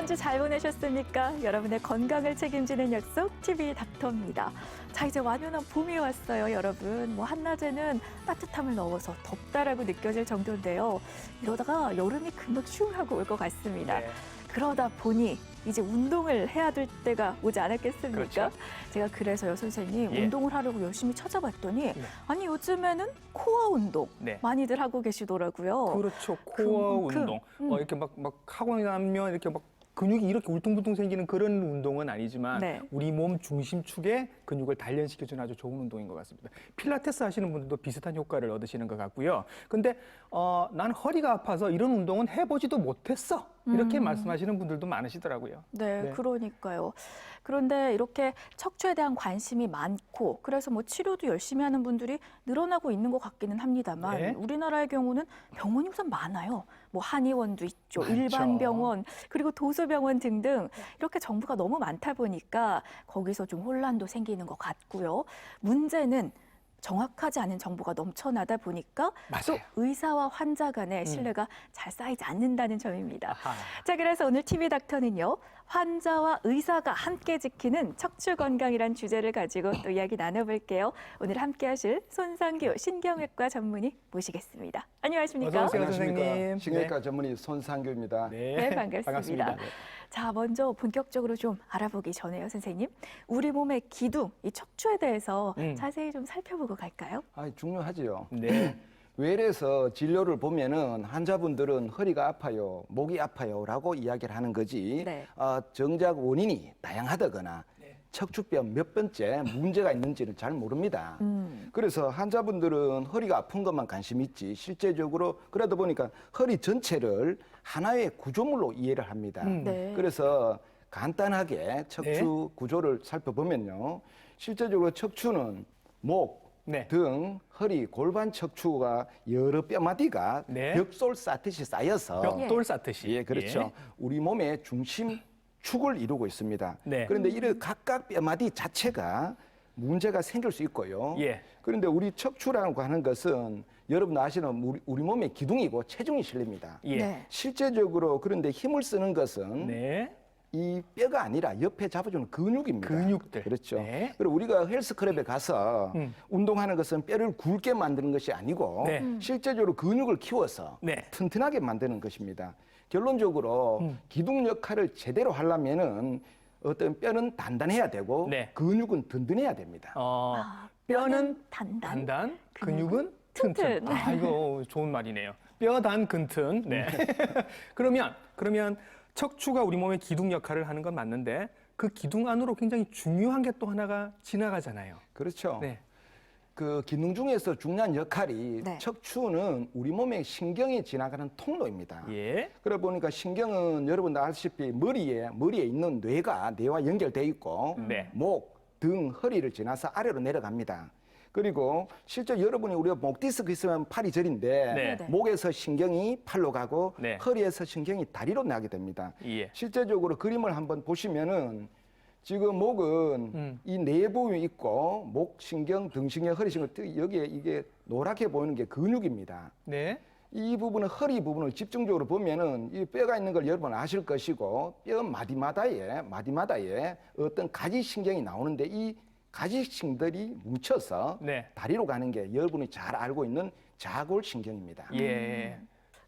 한 주 잘 보내셨습니까? 여러분의 건강을 책임지는 약속 TV 닥터입니다. 자, 이제 완연한 봄이 왔어요, 여러분. 뭐 한낮에는 따뜻함을 넣어서 덥다라고 느껴질 정도인데요. 이러다가 여름이 금방 슝 하고 올 것 같습니다. 네. 그러다 보니 이제 운동을 해야 될 때가 오지 않았겠습니까? 그렇죠. 제가 그래서요, 선생님, 예. 운동을 하려고 열심히 찾아봤더니 네. 아니, 요즘에는 코어 운동 네. 많이들 하고 계시더라고요. 그렇죠. 코어 그만큼, 운동. 이렇게 막 하고 나면 이렇게 막 근육이 이렇게 울퉁불퉁 생기는 그런 운동은 아니지만 네. 우리 몸 중심축의 근육을 단련시켜주는 아주 좋은 운동인 것 같습니다. 필라테스 하시는 분들도 비슷한 효과를 얻으시는 것 같고요. 근데 난 허리가 아파서 이런 운동은 해보지도 못했어. 이렇게 말씀하시는 분들도 많으시더라고요. 네, 네. 그러니까요. 그런데 이렇게 척추에 대한 관심이 많고 그래서 뭐 치료도 열심히 하는 분들이 늘어나고 있는 것 같기는 합니다만 네. 우리나라의 경우는 병원이 우선 많아요. 뭐 한의원도 있죠, 많죠. 일반 병원, 그리고 도수병원 등등 이렇게 정보가 너무 많다 보니까 거기서 좀 혼란도 생기는 것 같고요. 문제는 정확하지 않은 정보가 넘쳐나다 보니까 또 맞아요. 의사와 환자 간의 신뢰가 잘 쌓이지 않는다는 점입니다. 아하. 자, 그래서 오늘 TV 닥터는요, 환자와 의사가 함께 지키는 척추 건강이란 주제를 가지고 또 이야기 나눠볼게요. 오늘 함께 하실 손상규 신경외과 전문의 모시겠습니다. 안녕하십니까? 어서 오세요. 선생님. 신경외과 전문의 손상규입니다. 네, 반갑습니다. 자, 먼저 본격적으로 좀 알아보기 전에요, 선생님. 우리 몸의 기둥, 이 척추에 대해서 자세히 좀 살펴보고 갈까요? 중요하지요. 네. 외래에서 진료를 보면은 환자분들은 허리가 아파요, 목이 아파요라고 이야기를 하는 거지. 네. 정작 원인이 다양하다거나 척추뼈 몇 번째 문제가 있는지는 잘 모릅니다. 그래서 환자분들은 허리가 아픈 것만 관심 있지 실제적으로 그러다 보니까 허리 전체를 하나의 구조물로 이해를 합니다. 네. 그래서 간단하게 척추 구조를 살펴보면요. 실제적으로 척추는 목, 네. 등, 허리, 골반 척추가 여러 뼈마디가 네. 벽돌 쌓듯이 쌓여서 벽돌 쌓듯이. 예, 그렇죠. 우리 몸의 중심 축을 이루고 있습니다. 네. 그런데 이런 각각 뼈마디 자체가 문제가 생길 수 있고요. 예. 그런데 우리 척추라고 하는 것은 여러분 아시는 우리 몸의 기둥이고 체중이 실립니다. 예. 네. 실제적으로 그런데 힘을 쓰는 것은 네. 이 뼈가 아니라 옆에 잡아주는 근육입니다. 근육들. 그렇죠. 네. 그리고 우리가 헬스클럽에 가서 운동하는 것은 뼈를 굵게 만드는 것이 아니고 네. 실제적으로 근육을 키워서 네. 튼튼하게 만드는 것입니다. 결론적으로 기둥 역할을 제대로 하려면은 어떤 뼈는 단단해야 되고 네. 근육은 든든해야 됩니다. 뼈는 단단, 단단, 근육은 튼튼. 튼튼. 아, 이거 좋은 말이네요. 뼈단 근튼. 네. 그러면 척추가 우리 몸의 기둥 역할을 하는 건 맞는데 그 기둥 안으로 굉장히 중요한 게 또 하나가 지나가잖아요. 그렇죠. 네. 그 기능 중에서 중요한 역할이 네. 척추는 우리 몸의 신경이 지나가는 통로입니다. 예. 그러다 보니까 신경은 여러분 아시다시피 머리에 있는 뇌와 연결돼 있고 네. 목, 등, 허리를 지나서 아래로 내려갑니다. 그리고 실제 여러분이 우리가 목 디스크 있으면 팔이 저린데 네. 목에서 신경이 팔로 가고 네. 허리에서 신경이 다리로 나게 됩니다. 예. 실제적으로 그림을 한번 보시면은 지금 목은 이 내부에 있고 목 신경, 등 신경, 허리 신경 여기에 이게 노랗게 보이는 게 근육입니다. 네. 이 부분은 허리 부분을 집중적으로 보면은 이 뼈가 있는 걸 여러분 아실 것이고 뼈 마디마다에 어떤 가지 신경이 나오는데 이 가지 신경들이 뭉쳐서 네. 다리로 가는 게 여러분이 잘 알고 있는 자골신경입니다. 예.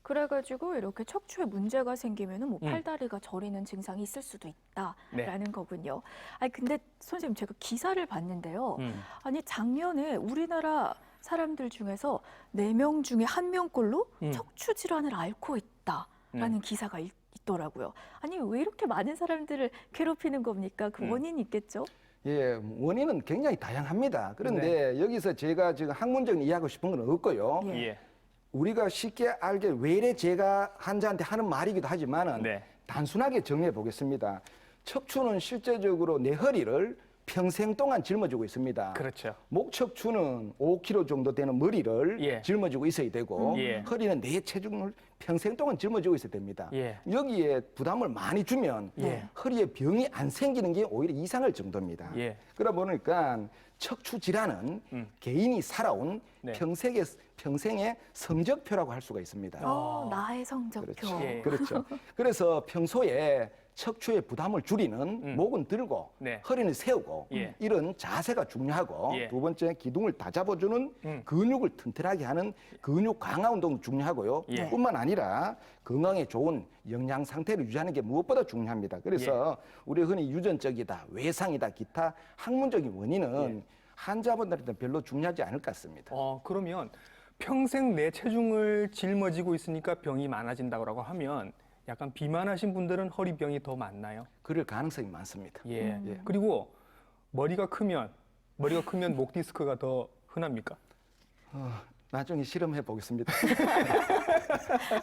그래가지고 이렇게 척추에 문제가 생기면은 뭐 팔다리가 저리는 증상이 있을 수도 있다라는 거군요. 아니 근데 선생님 제가 기사를 봤는데요. 아니 작년에 우리나라 사람들 중에서 4명 중에 1명꼴로 척추 질환을 앓고 있다라는 기사가 있더라고요. 아니 왜 이렇게 많은 사람들을 괴롭히는 겁니까? 그 원인이 있겠죠? 예, 원인은 굉장히 다양합니다. 그런데 여기서 제가 지금 학문적인 이야기하고 싶은 건 없고요. 예. 예. 우리가 쉽게 알게 외래 제가 환자한테 하는 말이기도 하지만은 네. 단순하게 정해 보겠습니다. 척추는 실제적으로 내 허리를 평생 동안 짊어지고 있습니다. 그렇죠. 목척추는 5kg 정도 되는 머리를 예. 짊어지고 있어야 되고 예. 허리는 내 체중을 평생 동안 짊어지고 있어야 됩니다. 예. 여기에 부담을 많이 주면 예. 허리에 병이 안 생기는 게 오히려 이상할 정도입니다. 예. 그러다 보니까 척추 질환은 개인이 살아온 네. 평생의 성적표라고 할 수가 있습니다. 나의 성적표. 그렇죠. 예. 그렇죠. 그래서 평소에 척추의 부담을 줄이는 목은 들고 네. 허리는 세우고 예. 이런 자세가 중요하고 예. 두 번째 기둥을 다 잡아주는 근육을 튼튼하게 하는 근육 강화 운동도 중요하고요. 예. 뿐만 아니라 건강에 좋은 영양 상태를 유지하는 게 무엇보다 중요합니다. 그래서 우리 흔히 유전적이다, 외상이다, 기타 학문적인 원인은 환자분들한테 별로 중요하지 않을 것 같습니다. 그러면 평생 내 체중을 짊어지고 있으니까 병이 많아진다고 하면 약간 비만하신 분들은 허리병이 더 많나요? 그럴 가능성이 많습니다. 예. 그리고 머리가 크면 목 디스크가 더 흔합니까? 나중에 실험해 보겠습니다.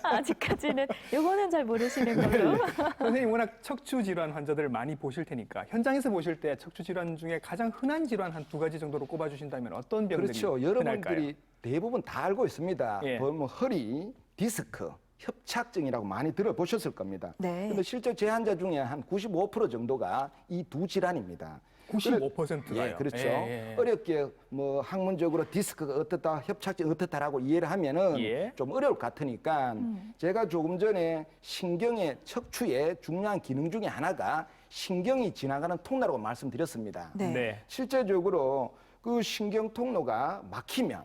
아직까지는 이거는 잘 모르시는 걸로. 선생님 워낙 척추 질환 환자들을 많이 보실 테니까 현장에서 보실 때 척추 질환 중에 가장 흔한 질환 한 두 가지 정도로 꼽아주신다면 어떤 병들이 그렇죠. 흔할까요? 여러분들이 대부분 다 알고 있습니다. 예. 뭐 허리, 디스크, 협착증이라고 많이 들어보셨을 겁니다. 네. 근데 실제 제 환자 중에 한 95% 정도가 이 두 질환입니다. 95%가요. 예, 그렇죠. 예. 어렵게 뭐 학문적으로 디스크가 어떻다, 협착증 어떻다라고 이해를 하면은 예. 좀 어려울 것 같으니까 제가 조금 전에 신경의 척추의 중요한 기능 중에 하나가 신경이 지나가는 통로라고 말씀드렸습니다. 네. 네. 실제적으로 그 신경 통로가 막히면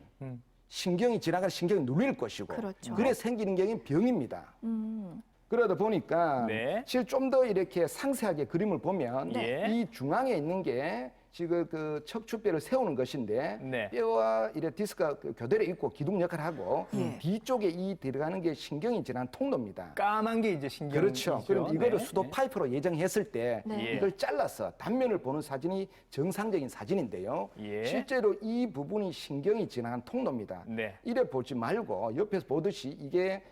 신경이 지나가는 신경이 눌릴 것이고 그렇죠. 그래 생기는 게 병입니다. 그러다 보니까 네. 실 좀 더 이렇게 상세하게 그림을 보면 네. 이 중앙에 있는 게 지금 그 척추뼈를 세우는 것인데 네. 뼈와 이래 디스크가 교대로 있고 기둥 역할을 하고 뒤쪽에 이 들어가는 게 신경이 지나는 통로입니다. 까만 게 이제 신경이죠. 그렇죠. 그럼 이거를 네. 수도 파이프로 예정했을 때 네. 이걸 잘라서 단면을 보는 사진이 정상적인 사진인데요. 예. 실제로 이 부분이 신경이 지나간 통로입니다. 네. 이래 보지 말고 옆에서 보듯이 이게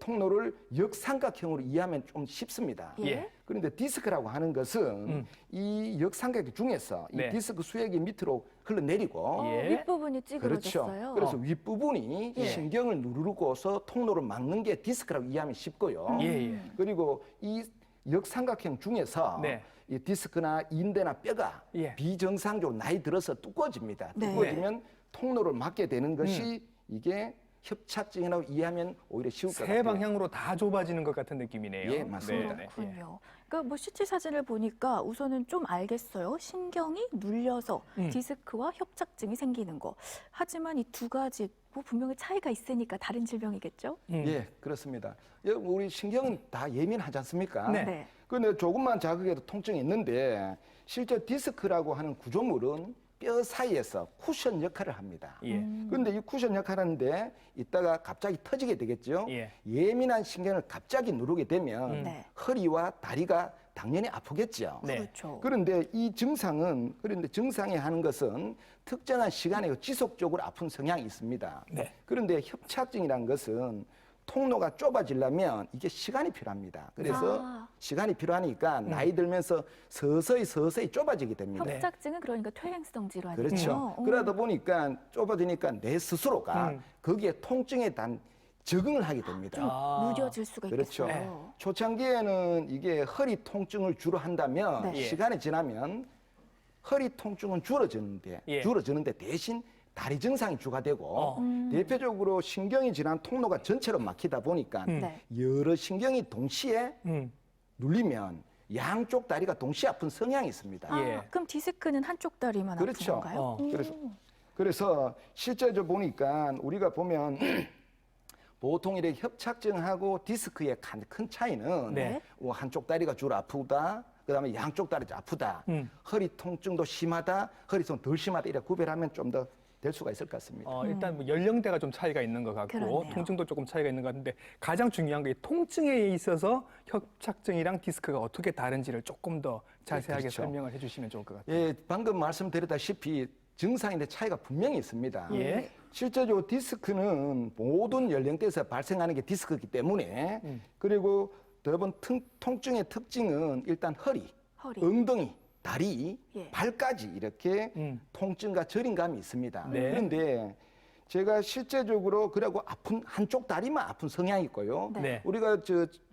통로를 역삼각형으로 이해하면 좀 쉽습니다. 예. 그런데 디스크라고 하는 것은 이 역삼각형 중에서 네. 이 디스크 수액이 밑으로 흘러내리고 예. 윗부분이 찌그러졌어요. 그렇죠. 그래서 윗부분이 예. 신경을 누르고서 통로를 막는 게 디스크라고 이해하면 쉽고요. 예. 그리고 이 역삼각형 중에서 네. 이 디스크나 인대나 뼈가 예. 비정상적으로 나이 들어서 두꺼워집니다. 네. 두꺼워지면 통로를 막게 되는 것이 이게 협착증이라고 이해하면 오히려 쉬울 것 같아요. 세 방향으로 다 좁아지는 것 같은 느낌이네요. 예, 맞습니다. 네. 그렇군요. 그러니까 뭐 CT 사진을 보니까 우선은 좀 알겠어요. 신경이 눌려서 디스크와 협착증이 생기는 거. 하지만 이 두 가지 뭐 분명히 차이가 있으니까 다른 질병이겠죠? 예, 그렇습니다. 우리 신경은 다 예민하지 않습니까? 네. 네. 그런데 조금만 자극해도 통증이 있는데 실제 디스크라고 하는 구조물은 뼈 사이에서 쿠션 역할을 합니다. 예. 그런데 이 쿠션 역할을 하는데 이따가 갑자기 터지게 되겠죠. 예. 예민한 신경을 갑자기 누르게 되면 네. 허리와 다리가 당연히 아프겠죠. 네. 그렇죠. 그런데 이 증상은 그런데 증상이 하는 것은 특정한 시간에 지속적으로 아픈 성향이 있습니다. 네. 그런데 협착증이라는 것은 통로가 좁아지려면 이게 시간이 필요합니다. 그래서 아. 시간이 필요하니까 나이 들면서 서서히 좁아지게 됩니다. 협착증은 그러니까 퇴행성 질환이죠. 그렇죠. 그러다 보니까 좁아지니까 내 스스로가 거기에 통증에 단 적응을 하게 됩니다. 좀 무뎌질 수가 그렇죠. 있겠어요. 초창기에는 이게 허리 통증을 주로 한다면 네. 시간이 지나면 허리 통증은 줄어지는데 예. 대신 다리 증상이 주가 되고 대표적으로 신경이 지난 통로가 전체로 막히다 보니까 네. 여러 신경이 동시에 음. 눌리면 양쪽 다리가 동시에 아픈 성향이 있습니다. 아, 예. 그럼 디스크는 한쪽 다리만 그렇죠. 아픈 건가요? 그래서 실제로 보니까 우리가 보면 보통 이렇게 협착증하고 디스크의 큰 차이는 네. 한쪽 다리가 주로 아프다, 그다음에 양쪽 다리가 아프다, 허리 통증도 심하다, 허리 통증 덜 심하다 이렇게 구별하면 좀 더 될 수가 있을 것 같습니다. 일단 뭐 연령대가 좀 차이가 있는 것 같고 그러네요. 통증도 조금 차이가 있는 것 같은데 가장 중요한 게 통증에 있어서 협착증이랑 디스크가 어떻게 다른지를 조금 더 자세하게 그렇죠. 설명을 해주시면 좋을 것 같아요. 예, 방금 말씀드렸다시피 증상인데 차이가 분명히 있습니다. 예. 실제적으로 디스크는 모든 연령대에서 발생하는 게 디스크이기 때문에 그리고 여러분 통증의 특징은 일단 허리, 엉덩이, 다리, 예. 발까지 이렇게 통증과 저림감이 있습니다. 네. 그런데 제가 실제적으로 그러고 아픈 한쪽 다리만 아픈 성향이 있고요. 네. 우리가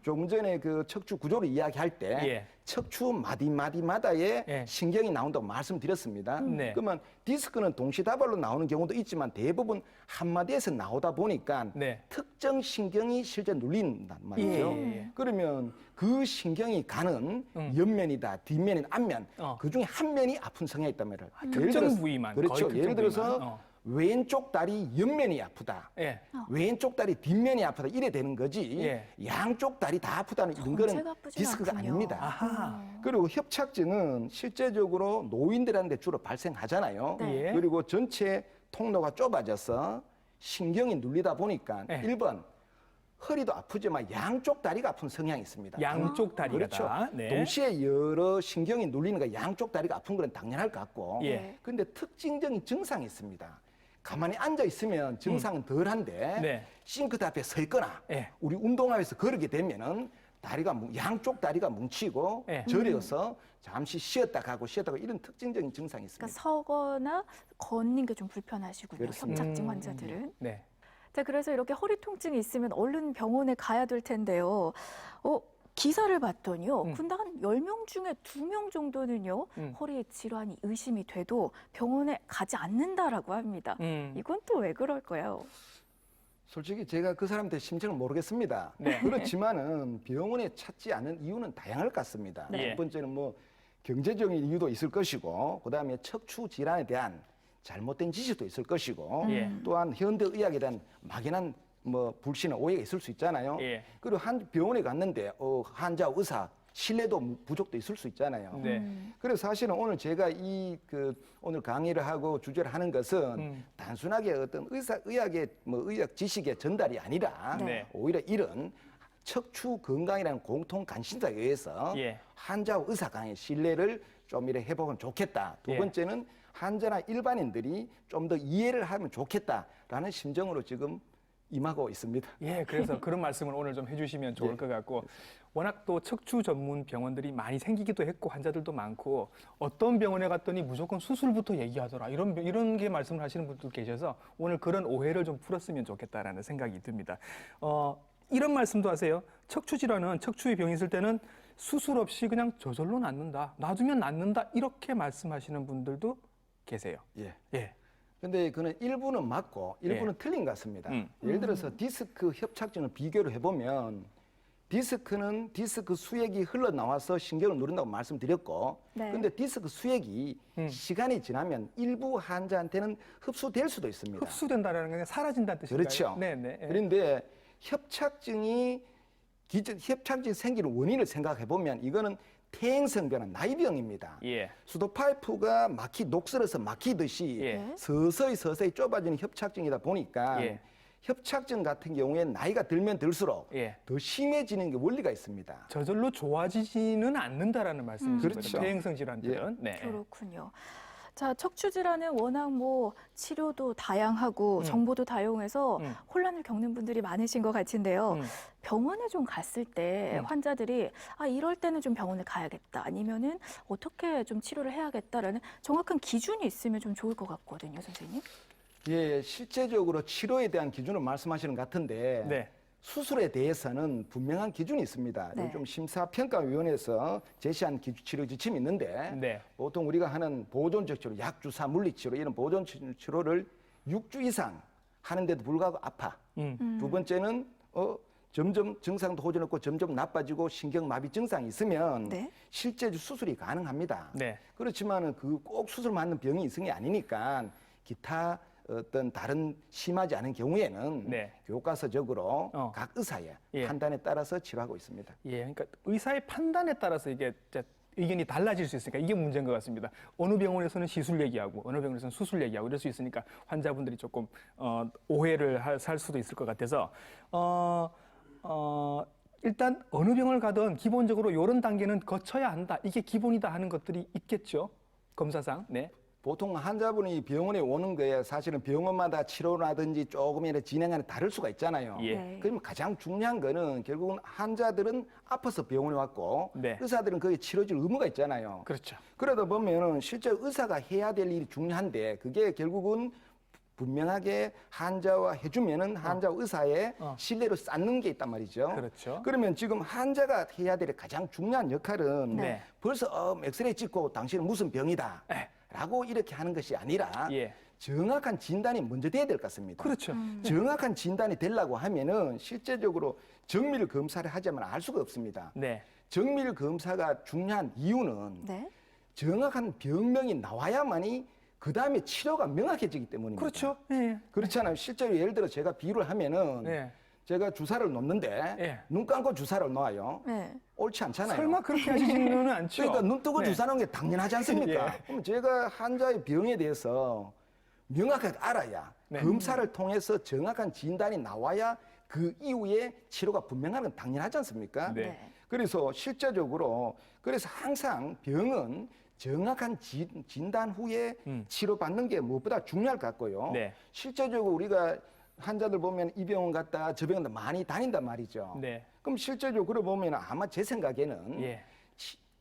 조금 전에 그 척추 구조를 이야기할 때 예. 척추 마디마디마다에 예. 신경이 나온다고 말씀드렸습니다. 네. 그러면 디스크는 동시다발로 나오는 경우도 있지만 대부분 한 마디에서 나오다 보니까 네. 특정 신경이 실제 눌린단 말이죠. 예. 그러면 그 신경이 가는 옆면이다, 뒷면이다, 앞면 그 중에 한 면이 아픈 성향이 있단 말이에요. 특정 부위만, 거의 그렇죠. 특정 예를 들어서 부위만. 왼쪽 다리 옆면이 아프다. 예. 왼쪽 다리 뒷면이 아프다. 이래 되는 거지. 예. 양쪽 다리 다 아프다는 이런 거는 전체가 아프진 디스크가 않군요. 아닙니다. 아하. 그리고 협착증은 실제적으로 노인들한테 주로 발생하잖아요. 네. 예. 그리고 전체 통로가 좁아져서 신경이 눌리다 보니까 네. 1번 허리도 아프지만 양쪽 다리가 아픈 성향이 있습니다. 양쪽 다리가 그렇죠. 다. 네. 동시에 여러 신경이 눌리는 거 양쪽 다리가 아픈 건 당연할 것 같고. 예. 근데 특징적인 증상이 있습니다. 가만히 앉아 있으면 증상은 덜한데 네. 싱크대 앞에 서 있거나 예. 우리 운동하면서 걸게 되면은 양쪽 다리가 뭉치고 예. 저려서 잠시 쉬었다 가고 쉬었다 가고 이런 특징적인 증상이 있습니다. 그러니까 서거나 걷는 게 좀 불편하시군요. 그렇습니다. 협착증 환자들은. 네. 자, 그래서 이렇게 허리 통증이 있으면 얼른 병원에 가야 될 텐데요. 기사를 봤더니요. 근데 한 10명 중에 2명 정도는요. 허리에 질환이 의심이 돼도 병원에 가지 않는다라고 합니다. 이건 또 왜 그럴까요? 솔직히 제가 그 사람들 심정을 모르겠습니다. 네. 그렇지만은 병원에 찾지 않은 이유는 다양할 것 같습니다. 네. 첫 번째는 뭐 경제적인 이유도 있을 것이고, 그다음에 척추 질환에 대한 잘못된 지식도 있을 것이고, 예. 또한 현대 의학에 대한 막연한 뭐 불신이나 오해가 있을 수 있잖아요. 예. 그리고 한 병원에 갔는데 환자 의사 신뢰도 부족도 있을 수 있잖아요. 네. 그래서 사실은 오늘 제가 오늘 강의를 하고 주제를 하는 것은 단순하게 어떤 의학의 의학 지식의 전달이 아니라 네. 오히려 이런 척추 건강이라는 공통 관심사에 의해서 예. 환자와 의사 간의 신뢰를 좀 이렇게 해보면 좋겠다. 두 예. 번째는 환자나 일반인들이 좀 더 이해를 하면 좋겠다라는 심정으로 지금 임하고 있습니다. 예, 그래서 그런 말씀을 오늘 좀 해주시면 좋을 네. 것 같고, 워낙 또 척추 전문 병원들이 많이 생기기도 했고 환자들도 많고, 어떤 병원에 갔더니 무조건 수술부터 얘기하더라, 이런 게 말씀을 하시는 분도 계셔서 오늘 그런 오해를 좀 풀었으면 좋겠다라는 생각이 듭니다. 이런 말씀도 하세요. 척추 질환은, 척추의 병이 있을 때는 수술 없이 그냥 저절로 낫는다, 놔두면 낫는다, 이렇게 말씀하시는 분들도 계세요. 예. 예. 근데 그는 일부는 맞고 일부는 틀린 것 같습니다. 예를 들어서 디스크 협착증을 비교를 해보면 디스크는 디스크 수액이 흘러나와서 신경을 누른다고 말씀드렸고, 네. 근데 디스크 수액이 시간이 지나면 일부 환자한테는 흡수될 수도 있습니다. 흡수된다는 건 사라진다는 뜻인가요? 그렇죠. 네네. 그런데 협착증이 생기는 원인을 생각해 보면 이거는 퇴행성 변화, 나이병입니다. 예. 수도 파이프가 녹슬어서 막히듯이 예. 서서히 좁아지는 협착증이다 보니까 예. 협착증 같은 경우에는 나이가 들면 들수록 예. 더 심해지는 게 원리가 있습니다. 저절로 좋아지지는 않는다라는 말씀이신 그렇죠. 거죠. 퇴행성 질환들은. 네. 그렇군요. 자, 척추 질환은 워낙 치료도 다양하고 정보도 다양해서 혼란을 겪는 분들이 많으신 것 같은데요. 병원에 좀 갔을 때 환자들이 이럴 때는 좀 병원에 가야겠다, 아니면은 어떻게 좀 치료를 해야겠다라는 정확한 기준이 있으면 좀 좋을 것 같거든요, 선생님. 예, 실제적으로 치료에 대한 기준을 말씀하시는 것 같은데 네. 수술에 대해서는 분명한 기준이 있습니다. 네. 요즘 심사평가위원회에서 제시한 치료 지침이 있는데 네. 보통 우리가 하는 보존적 치료, 약주사, 물리치료 이런 보존 치료를 6주 이상 하는데도 불구하고 아파. 두 번째는 점점 증상도 호전없고 점점 나빠지고 신경마비 증상이 있으면 네. 실제 수술이 가능합니다. 네. 그렇지만은 꼭 수술 맞는 병이 있음이 아니니까 기타 어떤 다른 심하지 않은 경우에는 네. 교과서적으로 각 의사의 예. 판단에 따라서 치료하고 있습니다. 예, 그러니까 의사의 판단에 따라서 이게 의견이 달라질 수 있으니까 이게 문제인 것 같습니다. 어느 병원에서는 시술 얘기하고 어느 병원에서는 수술 얘기하고 이럴 수 있으니까 환자분들이 조금 오해를 살 수도 있을 것 같아서 일단 어느 병원을 가든 기본적으로 이런 단계는 거쳐야 한다, 이게 기본이다 하는 것들이 있겠죠, 검사상. 네. 보통 환자분이 병원에 오는 거에 사실은 병원마다 치료라든지 조금이라도 진행하는 다를 수가 있잖아요. 예. 네. 그러면 가장 중요한 거는 결국은 환자들은 아파서 병원에 왔고 네. 의사들은 거기에 치료줄 의무가 있잖아요. 그렇죠. 그러다 보면은 실제 의사가 해야 될 일이 중요한데 그게 결국은 분명하게 환자와 해주면은 환자 의사의 신뢰를 쌓는 게 있단 말이죠. 그렇죠. 그러면 지금 환자가 해야 될 가장 중요한 역할은 네. 벌써 엑스레이 찍고 당신은 무슨 병이다 네. 라고 이렇게 하는 것이 아니라 예. 정확한 진단이 먼저 돼야 될 것 같습니다. 그렇죠. 정확한 진단이 되려고 하면은 실제적으로 정밀 검사를 하자면 알 수가 없습니다. 네. 정밀 검사가 중요한 이유는 네. 정확한 병명이 나와야만이 그 다음에 치료가 명확해지기 때문입니다. 그렇죠. 예. 그렇잖아요. 실제로 예를 들어 제가 비유를 하면은 예. 제가 주사를 놓는데 예. 눈 감고 주사를 놔요. 네. 옳지 않잖아요. 설마 그렇게 하시지는 않죠. 그러니까 눈 뜨고 네. 주사 놓은 게 당연하지 않습니까? 예. 그럼 제가 환자의 병에 대해서 명확하게 알아야 네. 검사를 통해서 정확한 진단이 나와야 그 이후에 치료가 분명한 건 당연하지 않습니까? 네. 그래서 실제적으로 그래서 항상 병은 정확한 진단 후에 치료받는 게 무엇보다 중요할 것 같고요. 네. 실제적으로 우리가 환자들 보면 이 병원 갔다 저 병원 많이 다닌단 말이죠. 네. 그럼 실제적으로 보면 아마 제 생각에는 예.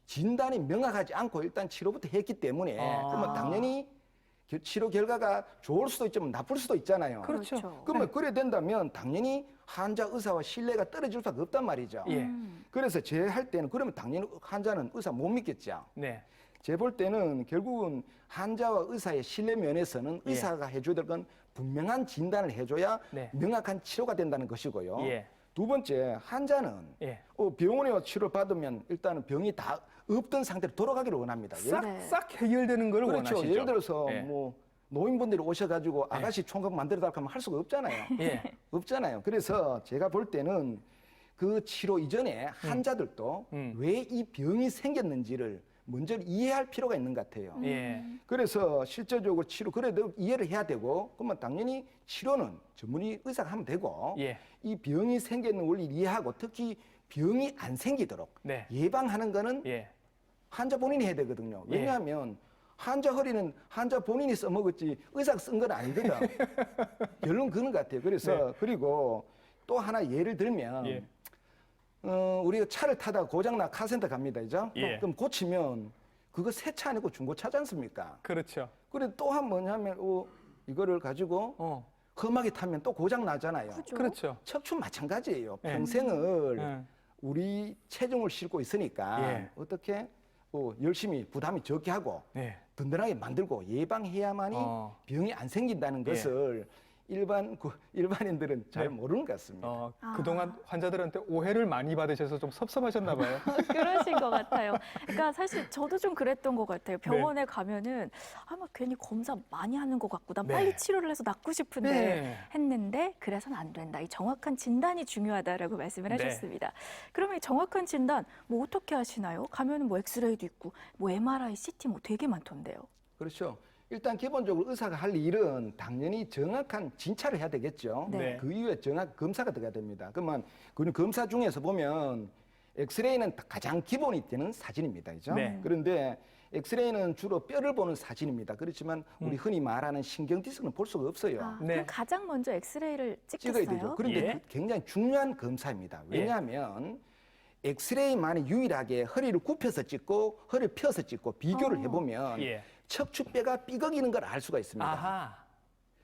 진단이 명확하지 않고 일단 치료부터 했기 때문에 그러면 당연히 치료 결과가 좋을 수도 있지만 나쁠 수도 있잖아요. 그렇죠. 그러면 그래 된다면 당연히 환자 의사와 신뢰가 떨어질 수가 없단 말이죠. 예. 그래서 제 할 때는 그러면 당연히 환자는 의사 못 믿겠죠. 네. 제 볼 때는 결국은 환자와 의사의 신뢰 면에서는 예. 의사가 해줘야 될 건 분명한 진단을 해줘야 네. 명확한 치료가 된다는 것이고요. 예. 두 번째, 환자는 예. 병원에 와서 치료 받으면 일단은 병이 다 없던 상태로 돌아가기를 원합니다. 싹 해결되는 걸 그렇죠. 원하시죠. 예를 들어서 예. 뭐 노인분들이 오셔가지고 아가씨 총각 만들어 달라고 하면 할 수가 없잖아요. 예. 없잖아요. 그래서 제가 볼 때는 그 치료 이전에 환자들도 왜 이 병이 생겼는지를 먼저 이해할 필요가 있는 것 같아요. 예. 그래서 실제적으로 치료 그래도 이해를 해야 되고 그러면 당연히 치료는 전문의 의사가 하면 되고 예. 이 병이 생기는 원리를 이해하고 특히 병이 안 생기도록 네. 예방하는 거는 예. 환자 본인이 해야 되거든요. 예. 왜냐하면 환자 허리는 환자 본인이 써먹었지 의사가 쓴 건 아니거든. 결론 그런 것 같아요. 그래서 네. 그리고 또 하나 예를 들면 예. 우리가 차를 타다가 고장나 카센터 갑니다. 그죠? 예. 그럼 고치면 그거 새 차 아니고 중고차지 않습니까? 그렇죠. 그래 또 한 번 뭐냐면 이거를 가지고 험하게 타면 또 고장 나잖아요. 그렇죠. 척추 마찬가지예요. 예. 평생을 예. 우리 체중을 싣고 있으니까 예. 어떻게 열심히 부담이 적게 하고 예. 든든하게 만들고 예방해야만이 병이 안 생긴다는 예. 것을 일반인들은 잘 모르는 것 같습니다. 그동안 환자들한테 오해를 많이 받으셔서 좀 섭섭하셨나 봐요. 그러신 것 같아요. 그러니까 사실 저도 좀 그랬던 것 같아요. 병원에 가면은 아마 괜히 검사 많이 하는 것 같고 난 네. 빨리 치료를 해서 낫고 싶은데 네. 했는데 그래서는 안 된다. 이 정확한 진단이 중요하다라고 말씀을 네. 하셨습니다. 그러면 이 정확한 진단 뭐 어떻게 하시나요? 가면은 뭐 엑스레이도 있고 뭐 MRI, CT 뭐 되게 많던데요. 그렇죠. 일단 기본적으로 의사가 할 일은 당연히 정확한 진찰을 해야 되겠죠. 네. 그 이후에 정확 검사가 들어가야 됩니다. 그러면 그 검사 중에서 보면 엑스레이는 가장 기본이 되는 사진입니다. 그죠? 네. 그런데 엑스레이는 주로 뼈를 보는 사진입니다. 그렇지만 우리 흔히 말하는 신경 디스크는 볼 수가 없어요. 네. 그럼 가장 먼저 엑스레이를 찍어야 찍겠어요? 되죠. 그런데 예. 그 굉장히 중요한 검사입니다. 왜냐하면 엑스레이만이 유일하게 허리를 굽혀서 찍고 허리를 펴서 찍고 비교를 해보면 예. 척추뼈가 삐걱이는 걸 알 수가 있습니다. 아하.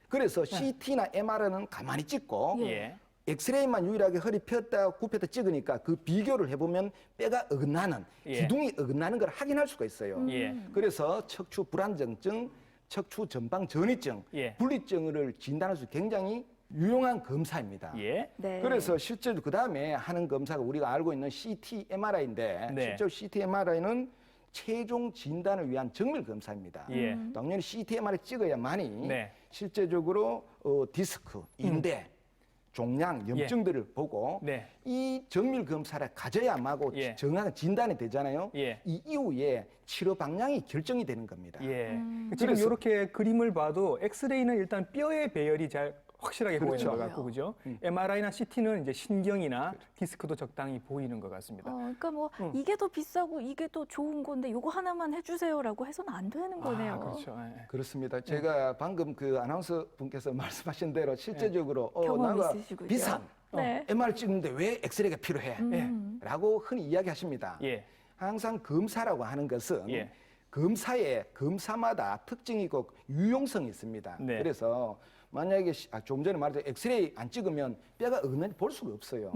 그래서 CT나 MR은 가만히 찍고 예. 엑스레이만 유일하게 허리 폈다 굽혔다 찍으니까 그 비교를 해보면 뼈가 어긋나는 예. 기둥이 어긋나는 걸 확인할 수가 있어요. 예. 그래서 척추 불안정증, 척추 전방 전이증, 예. 분리증을 진단할 수 굉장히 유용한 검사입니다. 예. 네. 그래서 실제로 그 다음에 하는 검사가 우리가 알고 있는 CT, MRI인데 네. 실제로 CT, MRI는 최종 진단을 위한 정밀 검사입니다. 예. 당연히 CT, MRI 찍어야만이 네. 실제적으로 디스크, 인대, 종양, 염증들을 보고 네. 이 정밀 검사를 가져야만고 예. 정확한 진단이 되잖아요. 예. 이 이후에 치료 방향이 결정이 되는 겁니다. 예. 지금 그래서- 이렇게 그림을 봐도 엑스레이는 일단 뼈의 배열이 잘 확실하게 그렇죠. 보이는 것 같고, 그죠? MRI나 CT는 이제 신경이나 디스크도 적당히 보이는 것 같습니다. 그러니까 뭐 이게 더 비싸고 이게 더 좋은 건데 요거 하나만 해주세요라고 해서는 안 되는 거네요. 그렇죠. 예. 그렇습니다. 제가 방금 그 아나운서 분께서 말씀하신 대로 실제적으로 경험 나가 있으시군요. 비싼 네. MR 찍는데 왜 엑스레이가 필요해? 라고 흔히 이야기하십니다. 예. 항상 검사라고 하는 것은 예. 검사마다 특징이 있고 유용성이 있습니다. 네. 그래서 만약에 조금 전에 말했던 엑스레이 안 찍으면 뼈가 어긋난지 볼 수가 없어요.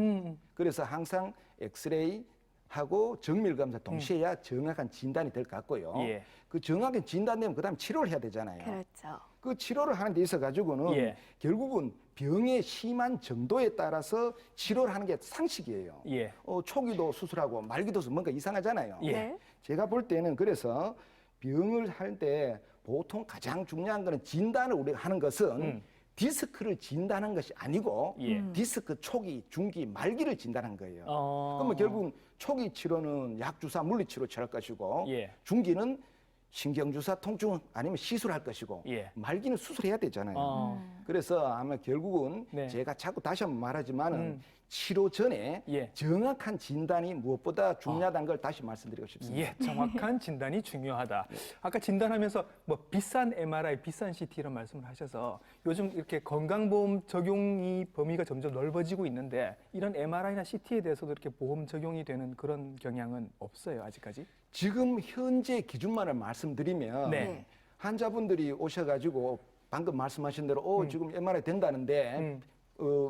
그래서 항상 엑스레이 하고 정밀 검사 동시에 해야 정확한 진단이 될 것 같고요. 예. 그 정확한 진단되면 그다음 치료를 해야 되잖아요. 그렇죠. 그 치료를 하는 데 있어 가지고는 예. 결국은 병의 심한 정도에 따라서 치료를 하는 게 상식이에요. 예. 초기도 수술하고 말기도 뭔가 이상하잖아요. 예. 네. 제가 볼 때는 그래서 병을 할 때 보통 가장 중요한 거는 진단을 우리가 하는 것은 디스크를 진단한 것이 아니고 예. 디스크 초기, 중기, 말기를 진단한 거예요. 어. 그러면 결국 초기 치료는 약 주사, 물리 치료 취할 것이고 예. 중기는 신경 주사, 통증 아니면 시술할 것이고 예. 말기는 수술해야 되잖아요. 어. 그래서 아마 결국은 네. 제가 자꾸 다시 한번 말하지만은 치료 전에 예. 정확한 진단이 무엇보다 중요하다는 걸 다시 말씀드리고 싶습니다. 예, 정확한 진단이 중요하다. 아까 진단하면서 뭐 비싼 MRI, 비싼 CT 이런 말씀을 하셔서 요즘 이렇게 건강보험 적용이 범위가 점점 넓어지고 있는데 이런 MRI나 CT에 대해서도 이렇게 보험 적용이 되는 그런 경향은 없어요, 아직까지? 지금 현재 기준만을 말씀드리면 네. 환자분들이 오셔가지고 방금 말씀하신 대로 지금 MRI 된다는데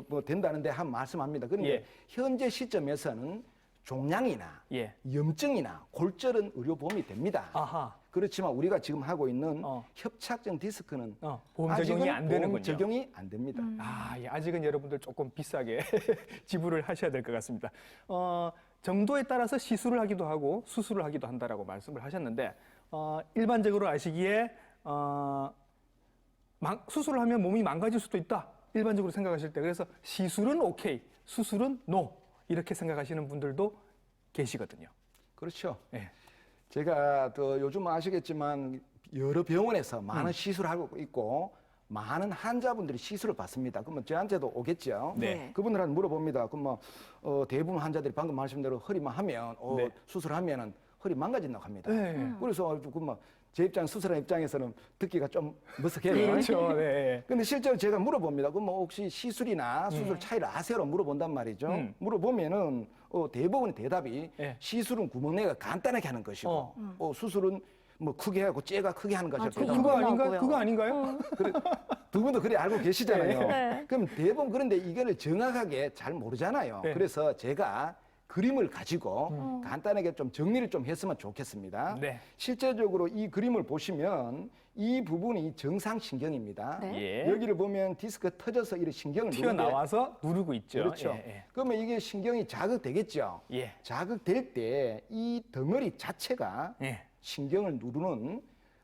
뭐 된다는데 한 말씀합니다. 그런데 예. 현재 시점에서는 종양이나 예. 염증이나 골절은 의료보험이 됩니다. 아하. 그렇지만 우리가 지금 하고 있는 어. 협착증 디스크는 보험 적용이 안 되는군요. 보험 적용이 안 됩니다. 아, 예, 아직은 여러분들 조금 비싸게 지불을 하셔야 될 것 같습니다. 정도에 따라서 시술을 하기도 하고 수술을 하기도 한다라고 말씀을 하셨는데 일반적으로 아시기에 수술을 하면 몸이 망가질 수도 있다. 일반적으로 생각하실 때 그래서 시술은 오케이, 수술은 노 이렇게 생각하시는 분들도 계시거든요. 그렇죠. 예. 제가 또 요즘 아시겠지만 여러 병원에서 많은 시술을 하고 있고 많은 환자분들이 시술을 받습니다. 그러면 저한테도 오겠죠. 네. 그분들한테 물어봅니다. 그럼 대부분 환자들이 방금 말씀대로 허리만 하면 네. 수술하면은 허리 망가진다고 합니다. 네. 그래서 제 입장 수술하는 입장에서는 듣기가 좀 머쓱해요. 그렇죠. 네. 근데 실제로 제가 물어봅니다. 그럼 혹시 시술이나 수술 차이를 아세요로 물어본단 말이죠. 물어보면은 대부분의 대답이 예. 시술은 구멍내가 간단하게 하는 것이고 수술은 뭐 크게 하고 째가 크게 하는 것이 저 그거 아닌가? 궁금하고요. 그거 아닌가요? 두 분도 그래 알고 계시잖아요. 네. 그럼 대부분 그런데 이거를 정확하게 잘 모르잖아요. 네. 그래서 제가 그림을 가지고 간단하게 좀 정리를 좀 했으면 좋겠습니다. 네. 실제적으로 이 그림을 보시면 이 부분이 정상신경입니다. 네. 예. 여기를 보면 디스크 터져서 이렇게 신경을 누르는데 튀어나와서 누르고 있죠. 그렇죠. 예, 그러면 이게 신경이 자극되겠죠. 예. 예. 자극될 때 이 덩어리 자체가 예. 신경을 누르는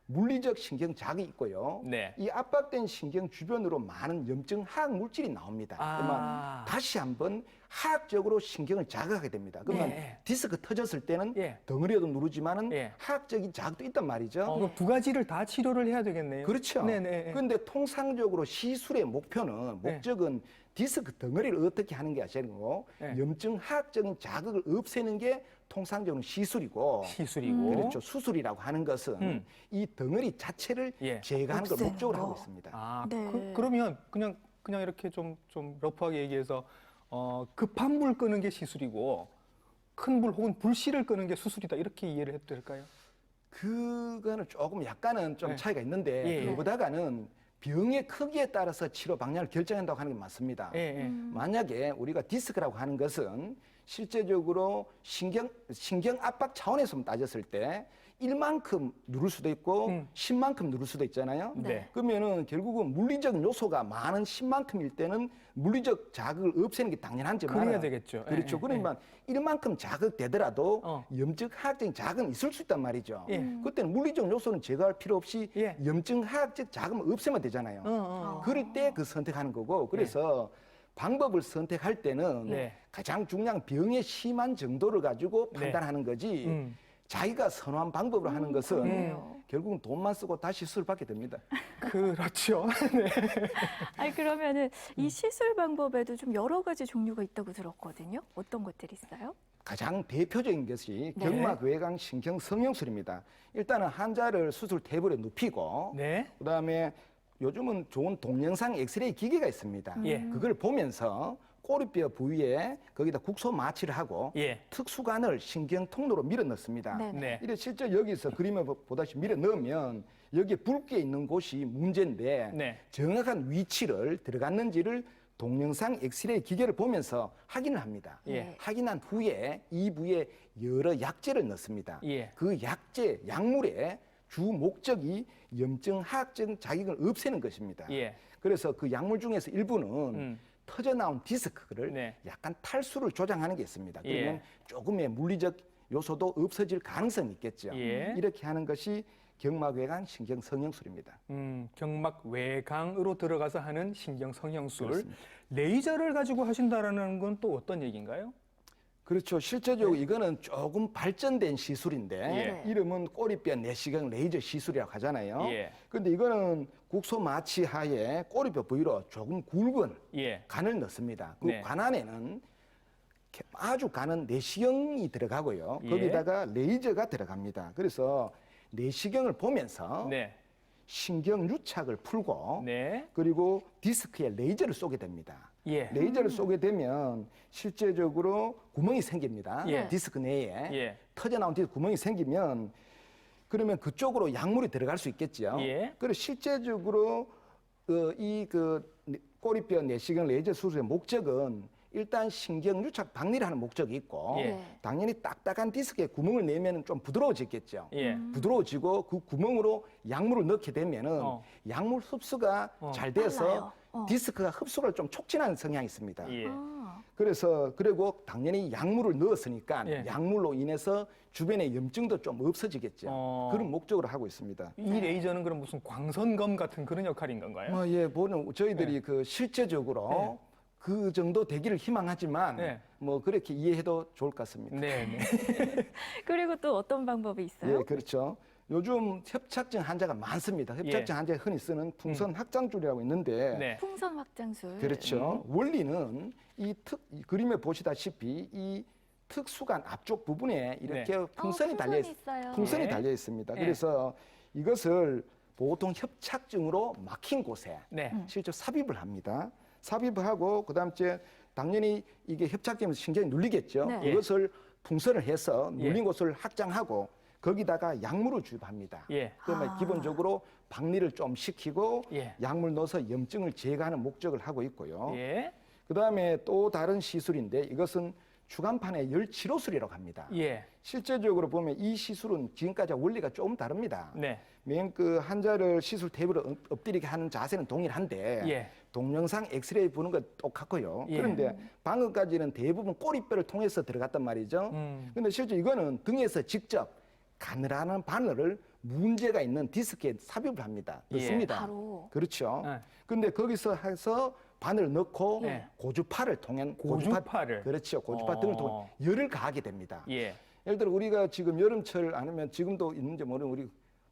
물리적 신경 자극이 있고요. 네. 이 압박된 신경 주변으로 많은 염증 화학 물질이 나옵니다. 아. 그러면 다시 한번 화학적으로 신경을 자극하게 됩니다. 그러면 네. 디스크 터졌을 때는 예. 덩어리에도 누르지만은 예. 화학적인 자극도 있단 말이죠. 그럼 두 가지를 다 치료를 해야 되겠네요. 그렇죠. 네네. 그런데 통상적으로 시술의 목표는 네. 목적은 디스크 덩어리를 어떻게 하는 게 아니고 네. 염증 화학적인 자극을 없애는 게 통상적으로 시술이고 시술이고. 그렇죠. 수술이라고 하는 것은 이 덩어리 자체를 예. 제거하는 걸 없애는 목적으로 거. 하고 있습니다. 아, 네. 그러면 그냥 이렇게 좀 러프하게 얘기해서 급한 불 끄는 게 시술이고 큰 불 혹은 불씨를 끄는 게 수술이다 이렇게 이해를 해도 될까요? 그거는 조금 약간은 좀 네. 차이가 있는데 예, 예. 그보다는 병의 크기에 따라서 치료 방향을 결정한다고 하는 게 맞습니다. 예, 예. 만약에 우리가 디스크라고 하는 것은 실제적으로 신경 압박 차원에서 따졌을 때 1만큼 누를 수도 있고 10만큼 누를 수도 있잖아요. 네. 그러면은 결국은 물리적 요소가 많은 10만큼일 때는 물리적 자극을 없애는 게 당연한지만 그래야 되겠죠. 그렇죠. 예, 예, 그러면 1만큼 자극되더라도 염증 화학적인 자극은 있을 수 있단 말이죠. 예. 그때는 물리적 요소는 제거할 필요 없이 예. 염증 화학적 자극을 없애면 되잖아요. 그럴 때 그 선택하는 거고 그래서 방법을 선택할 때는 네. 가장 중요한 병의 심한 정도를 가지고 네. 판단하는 거지 자기가 선호한 방법으로 하는 것은 그러네요. 결국은 돈만 쓰고 다시 수술 받게 됩니다. 그렇죠. 네. 아니 그러면은 이 시술 방법에도 좀 여러 가지 종류가 있다고 들었거든요. 어떤 것들이 있어요? 가장 대표적인 것이 네. 경막외곽 신경 성형술입니다. 일단은 환자를 수술 테이블에 눕히고 네. 그다음에 요즘은 좋은 동영상 엑스레이 기계가 있습니다. 예. 그걸 보면서 꼬리뼈 부위에 거기다 국소 마취를 하고 예. 특수관을 신경 통로로 밀어 넣습니다. 네. 네. 이래 실제 여기서 그림을 보다시피 밀어 넣으면 여기에 붉게 있는 곳이 문제인데 네. 정확한 위치를 들어갔는지를 동영상 엑스레이 기계를 보면서 확인을 합니다. 예. 확인한 후에 이 부에 여러 약재를 넣습니다. 예. 그 약재, 약물의 주 목적이 염증화학적 자극을 없애는 것입니다. 예. 그래서 그 약물 중에서 일부는 터져 나온 디스크를 네. 약간 탈수를 조장하는 게 있습니다. 그러면 예. 조금의 물리적 요소도 없어질 가능성이 있겠죠. 예. 이렇게 하는 것이 경막외곽 신경 성형술입니다. 경막 외강으로 들어가서 하는 신경 성형술. 그렇습니다. 레이저를 가지고 하신다라는 건 또 어떤 얘기인가요? 그렇죠. 실제적으로 이거는 조금 발전된 시술인데 예. 이름은 꼬리뼈 내시경 레이저 시술이라고 하잖아요. 예. 그런데 이거는 국소 마취 하에 꼬리뼈 부위로 조금 굵은 예. 관을 넣습니다. 그 네. 관 안에는 아주 가는 내시경이 들어가고요. 예. 거기다가 레이저가 들어갑니다. 그래서 내시경을 보면서 네. 신경 유착을 풀고 네. 그리고 디스크에 레이저를 쏘게 됩니다. 예. 레이저를 쏘게 되면 실제적으로 구멍이 생깁니다. 예. 디스크 내에 예. 터져 나온 디스크 구멍이 생기면 그러면 그쪽으로 약물이 들어갈 수 있겠죠. 예. 그리고 실제적으로 꼬리뼈 내시경 레이저 수술의 목적은 일단 신경 유착 박리를 하는 목적이 있고 예. 당연히 딱딱한 디스크에 구멍을 내면 좀 부드러워지겠죠. 예. 부드러워지고 그 구멍으로 약물을 넣게 되면은 약물 흡수가 잘 돼서 빨라요. 디스크가 흡수를 좀 촉진하는 성향이 있습니다. 예. 아, 그래서 그리고 당연히 약물을 넣었으니까 예. 약물로 인해서 주변의 염증도 좀 없어지겠죠. 그런 목적으로 하고 있습니다. 이 레이저는 그럼 무슨 광선검 같은 그런 역할인 건가요? 예, 보는 저희들이 그 실제적으로 그 정도 되기를 희망하지만 네. 뭐 그렇게 이해해도 좋을 것 같습니다. 네. 네. 그리고 또 어떤 방법이 있어요? 예, 그렇죠. 요즘 협착증 환자가 많습니다. 협착증 환자가 흔히 쓰는 풍선 확장줄이라고 있는데 네. 풍선 확장술. 그렇죠. 원리는 이 그림에 보시다시피 이 특수관 앞쪽 부분에 이렇게 풍선이 달려 있어요. 풍선이 네. 달려 있습니다. 네. 그래서 이것을 보통 협착증으로 막힌 곳에 네. 실제 삽입을 합니다. 삽입을 하고 그다음 에 당연히 이게 협착되면서 신경이 눌리겠죠. 네. 그것을 풍선을 해서 눌린 곳을 확장하고 거기다가 약물을 주입합니다. 예. 그러면 기본적으로 박리를 좀 시키고 예. 약물 넣어서 염증을 제거하는 목적을 하고 있고요. 예. 그다음에 또 다른 시술인데 이것은 주간판의 열치료술이라고 합니다. 예. 실제적으로 보면 이 시술은 지금까지 원리가 조금 다릅니다. 네. 맨 그 환자를 시술 테이블에 엎드리게 하는 자세는 동일한데 예. 동영상 엑스레이 보는 건 똑같고요. 예. 그런데 방금까지는 대부분 꼬리뼈를 통해서 들어갔단 말이죠. 근데 실제 이거는 등에서 직접 가늘한 바늘을 문제가 있는 디스크에 삽입을 합니다. 예. 넣습니다. 바로. 그렇죠. 네. 근데 거기서 해서 바늘을 넣고 네. 고주파를 통한 고주파를. 그렇죠. 고주파 등을 통해 열을 가하게 됩니다. 예. 예를 들어 우리가 지금 여름철 아니면 지금도 있는지 모르는 우리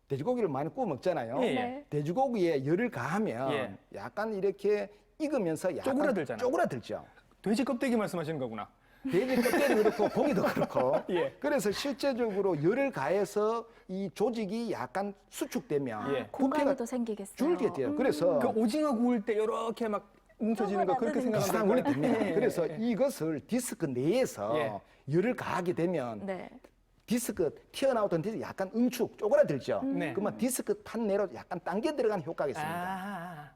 돼지고기를 많이 구워 먹잖아요. 예, 예. 네. 돼지고기에 열을 가하면 예. 약간 이렇게 익으면서 약간 쪼그라들잖아요. 쪼그라들죠. 돼지 껍데기 말씀하시는 거구나. 돼지 껍데기도 그렇고 고기도 그렇고. 예. 그래서 실제적으로 열을 가해서 이 조직이 약간 수축되면 예. 공간이 더 생기겠어요. 줄게 돼요. 그래서 그 오징어 구울 때 이렇게 막 뭉쳐지는 거 그렇게 쪼그라드는 비슷한 생각하면 원리 됩니다. 예. 그래서 이것을 디스크 내에서 예. 열을 가하게 되면 네. 디스크 튀어나오던 디스크 약간 응축 쪼그라들죠. 네. 그러면 디스크 판 내로 약간 당겨 들어가는 효과가 있습니다. 아.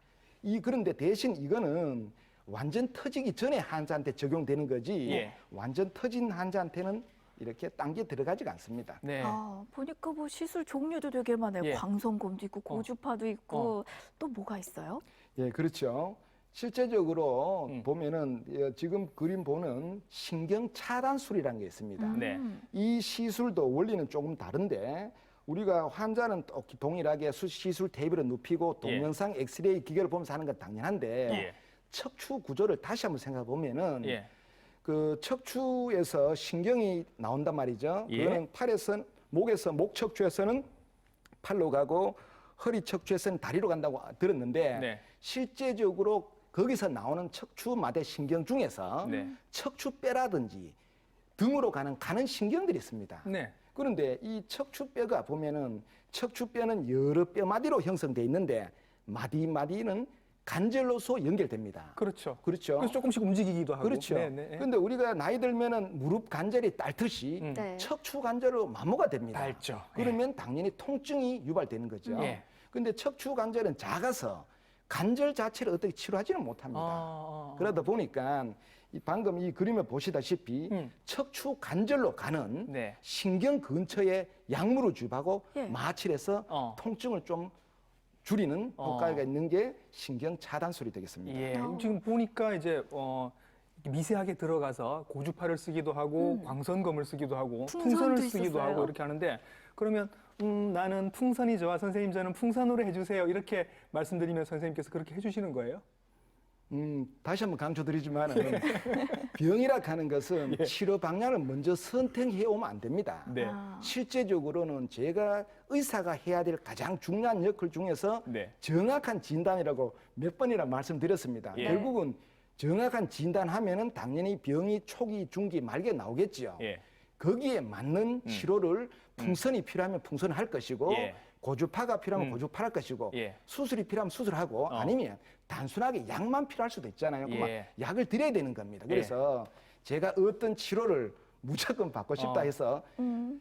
그런데 대신 이거는 완전 터지기 전에 환자한테 적용되는 거지 예. 완전 터진 환자한테는 이렇게 당겨 들어가지가 않습니다. 네. 아, 보니까 뭐 시술 종류도 되게 많아요. 예. 광선검도 있고 고주파도 있고 또 뭐가 있어요? 예, 그렇죠. 실제적으로 보면은 지금 그림 보는 신경 차단술이라는 게 있습니다. 네. 이 시술도 원리는 조금 다른데 우리가 환자는 또 동일하게 시술 테이블을 눕히고 동영상 엑스레이 기계를 보면서 하는 건 당연한데 예. 척추 구조를 다시 한번 생각해 보면은 예. 그 척추에서 신경이 나온단 말이죠. 예. 그거는 팔에서 목에서 목 척추에서는 팔로 가고 허리 척추에서는 다리로 간다고 들었는데 네. 실제적으로 거기서 나오는 척추마대 신경 중에서 네. 척추뼈라든지 등으로 가는 신경들이 있습니다. 네. 그런데 이 척추뼈가 보면은 척추뼈는 여러 뼈마디로 형성돼 있는데 마디마디는 관절로서 연결됩니다. 그렇죠. 그렇죠. 그래서 조금씩 움직이기도 하고. 그렇죠. 네, 네. 그런데 우리가 나이 들면은 무릎 관절이 닳듯이 네. 척추 관절로 마모가 됩니다. 닳죠. 그러면 당연히 통증이 유발되는 거죠. 예. 근데 척추 관절은 작아서 관절 자체를 어떻게 치료하지는 못합니다. 그러다 보니까 방금 이 그림을 보시다시피 척추 관절로 가는 네. 신경 근처에 약물을 주입하고 예. 마취를 해서 통증을 좀 줄이는 효과가 있는 게 신경 차단술이 되겠습니다. 예, 지금 보니까 이제 미세하게 들어가서 고주파를 쓰기도 하고 광선검을 쓰기도 하고 풍선을 풍선도 쓰기도 있었어요? 하고 이렇게 하는데 그러면 나는 풍선이 좋아 선생님 저는 풍선으로 해주세요 이렇게 말씀드리면 선생님께서 그렇게 해주시는 거예요? 다시 한번 강조드리지만 병이라 하는 것은 치료 방향을 먼저 선택해 오면 안 됩니다. 네. 실제적으로는 제가 의사가 해야 될 가장 중요한 역할 중에서 네. 정확한 진단이라고 몇 번이나 말씀드렸습니다. 예. 결국은 정확한 진단하면은 당연히 병이 초기, 중기, 말기에 나오겠지요. 예. 거기에 맞는 치료를 풍선이 필요하면 풍선을 할 것이고 예. 고주파가 필요하면 고주파를 할 것이고 예. 수술이 필요하면 수술하고 아니면 단순하게 약만 필요할 수도 있잖아요. 그러면 예. 약을 드려야 되는 겁니다. 그래서 제가 어떤 치료를 무조건 받고 싶다 해서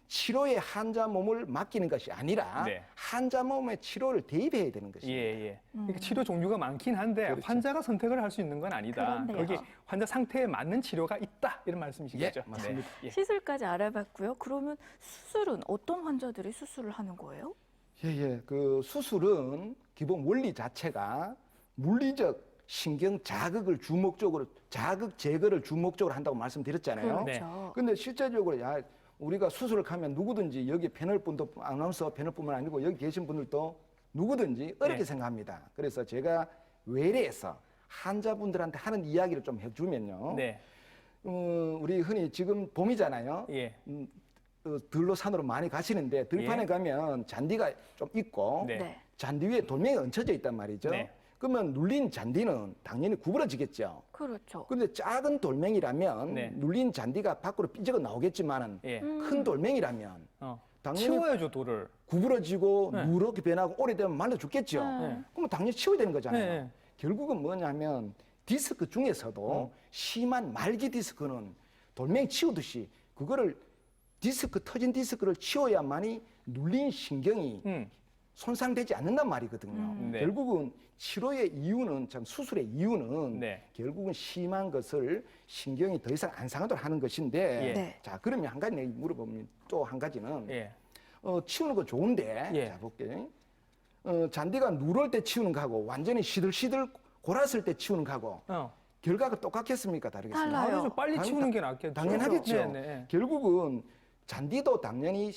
치료에 환자 몸을 맡기는 것이 아니라 네. 환자 몸에 치료를 대입해야 되는 것입니다. 예, 예. 그러니까 치료 종류가 많긴 한데 그렇죠. 환자가 선택을 할 수 있는 건 아니다. 그렇네요. 거기 환자 상태에 맞는 치료가 있다 이런 말씀이시겠죠? 예, 맞습니다. 네. 예. 시술까지 알아봤고요. 그러면 수술은 어떤 환자들이 수술을 하는 거예요? 예. 그 수술은 기본 원리 자체가 물리적 신경 자극을 주목적으로 자극 제거를 주목적으로 한다고 말씀드렸잖아요. 네. 그렇죠. 근데 실제적으로 우리가 수술을 하면 누구든지 여기 패널 분도 아나운서 패널뿐만 아니고 여기 계신 분들도 누구든지 어렵게 네. 생각합니다. 그래서 제가 외래에서 환자분들한테 하는 이야기를 좀 해주면요. 네. 우리 흔히 지금 봄이잖아요. 예. 들로 산으로 많이 가시는데 들판에 예. 가면 잔디가 좀 있고 네. 네. 잔디 위에 돌멩이가 얹혀져 있단 말이죠. 네. 그러면 눌린 잔디는 당연히 구부러지겠죠. 그렇죠. 근데 작은 돌멩이라면 네. 눌린 잔디가 밖으로 삐져가 나오겠지만은 예. 큰 돌멩이라면 당연히 치워야죠 돌을. 구부러지고 네. 누렇게 변하고 오래되면 말라 죽겠죠. 네. 그러면 당연히 치워야 되는 거잖아요. 네. 결국은 뭐냐면 디스크 중에서도 심한 말기 디스크는 돌멩이 치우듯이 그거를 디스크 터진 디스크를 치워야만이 눌린 신경이 손상되지 않는단 말이거든요. 네. 결국은 치료의 이유는 참 수술의 이유는 네. 결국은 심한 것을 신경이 더 이상 안 상하도록 하는 것인데 예. 네. 자 그러면 한 가지 내가 물어보면 또 한 가지는 예. 치우는 거 좋은데 예. 자 볼게 잔디가 누럴 때 치우는 거하고 완전히 시들시들 골았을 때 치우는 거하고 결과가 똑같겠습니까? 다르겠습니까? 달라요. 아니죠. 빨리 치우는 게 낫겠죠. 당연하겠죠. 네, 네. 결국은 잔디도 당연히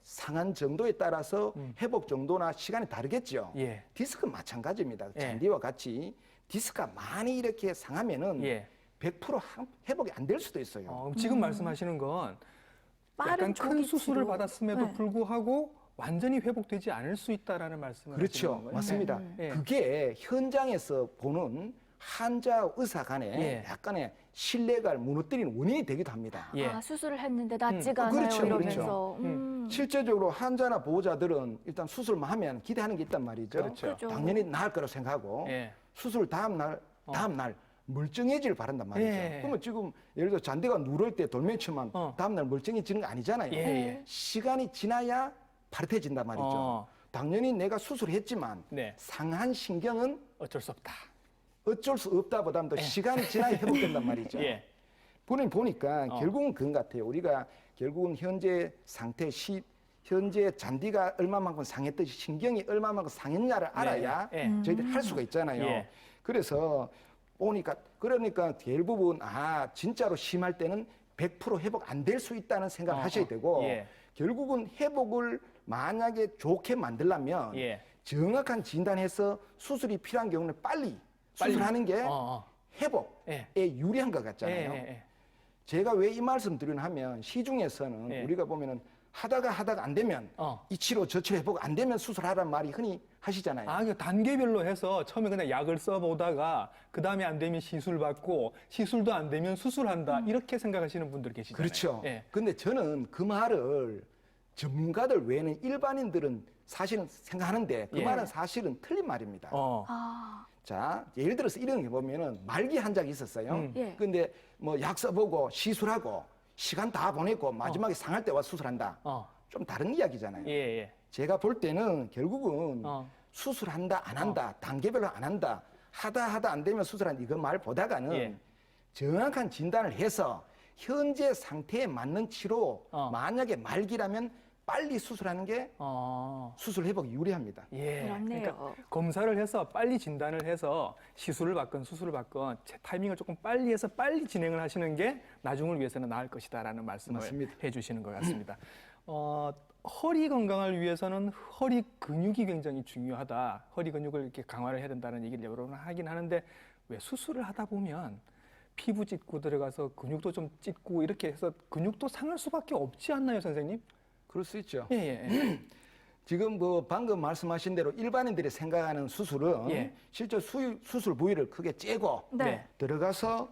상한 정도에 따라서 회복 정도나 시간이 다르겠죠. 예. 디스크 마찬가지입니다. 예. 잔디와 같이 디스크가 많이 이렇게 상하면은 예. 100% 회복이 안 될 수도 있어요. 지금 말씀하시는 건 빠른 약간 큰 초기 수술을 치료. 받았음에도 네. 불구하고 완전히 회복되지 않을 수 있다라는 말씀을 하시는 그렇죠. 건가요? 맞습니다. 예. 그게 현장에서 보는 환자 의사 간의 예. 약간의 신뢰를 무너뜨리는 원인이 되기도 합니다. 예. 아, 수술을 했는데 낫지가 않아요. 그렇죠, 이러면서. 실제적으로 환자나 보호자들은 일단 수술만 하면 기대하는 게 있단 말이죠. 그렇죠. 그렇죠. 당연히 나을 거라고 생각하고 예. 수술 다음 날 멀쩡해질 바란단 말이죠. 예. 그러면 지금 예를 들어 잔디가 누럴 때 돌멩이 치면 다음 날 멀쩡해지는 거 아니잖아요. 예. 시간이 지나야 파릇해진단 말이죠. 당연히 내가 수술했지만 네. 상한 신경은 어쩔 수 없다. 어쩔 수 없다보다는 더 시간이 지나야 회복된단 말이죠. 예. 보니까 결국은 그런 것 같아요. 우리가 결국은 현재 상태 현재 잔디가 얼마만큼 상했듯이 신경이 얼마만큼 상했냐를 알아야 예. 저희들이 할 수가 있잖아요. 예. 그래서 그러니까 대부분 진짜로 심할 때는 100% 회복 안 될 수 있다는 생각을 하셔야 되고 예. 결국은 회복을 만약에 좋게 만들려면 예. 정확한 진단해서 수술이 필요한 경우는 빨리 수술하는 게 회복에 유리한 것 같잖아요. 예. 제가 왜 이 말씀 드리냐 하면 시중에서는 예. 우리가 보면은 하다가 안 되면 이 치료 저 치료 회복 안 되면 수술하라는 말이 흔히 하시잖아요. 그 단계별로 해서 처음에 그냥 약을 써보다가 그 다음에 안 되면 시술 받고 시술도 안 되면 수술한다 이렇게 생각하시는 분들 계시잖아요. 그렇죠. 예. 근데 저는 그 말을 전문가들 외에는 일반인들은 사실은 생각하는데 그 예. 말은 사실은 틀린 말입니다. 아, 자, 예를 들어서 이런 게 보면은 말기 환자가 있었어요. 예. 근데 뭐 약 써보고 시술하고 시간 다 보내고 마지막에 상할 때 와서 수술한다. 좀 다른 이야기잖아요. 예. 제가 볼 때는 결국은 수술한다 안 한다 단계별로 안 한다 하다 안 되면 수술한다 이거 말 보다가는 예. 정확한 진단을 해서 현재 상태에 맞는 치료 만약에 말기라면 빨리 수술하는 게 수술 회복이 유리합니다. 예. 그렇네요. 그러니까 검사를 해서 빨리 진단을 해서 시술을 받건 수술을 받건 타이밍을 조금 빨리 해서 빨리 진행을 하시는 게 나중을 위해서는 나을 것이다라는 말씀을 맞습니다. 해주시는 것 같습니다. 허리 건강을 위해서는 허리 근육이 굉장히 중요하다. 허리 근육을 이렇게 강화를 해야 된다는 얘기를 여러 번 하긴 하는데 왜 수술을 하다 보면 피부 찢고 들어가서 근육도 좀 찢고 이렇게 해서 근육도 상할 수밖에 없지 않나요, 선생님? 그럴 수 있죠. 예, 예. 지금 그 방금 말씀하신 대로 일반인들이 생각하는 수술은 예. 실제 수술 부위를 크게 째고 네. 들어가서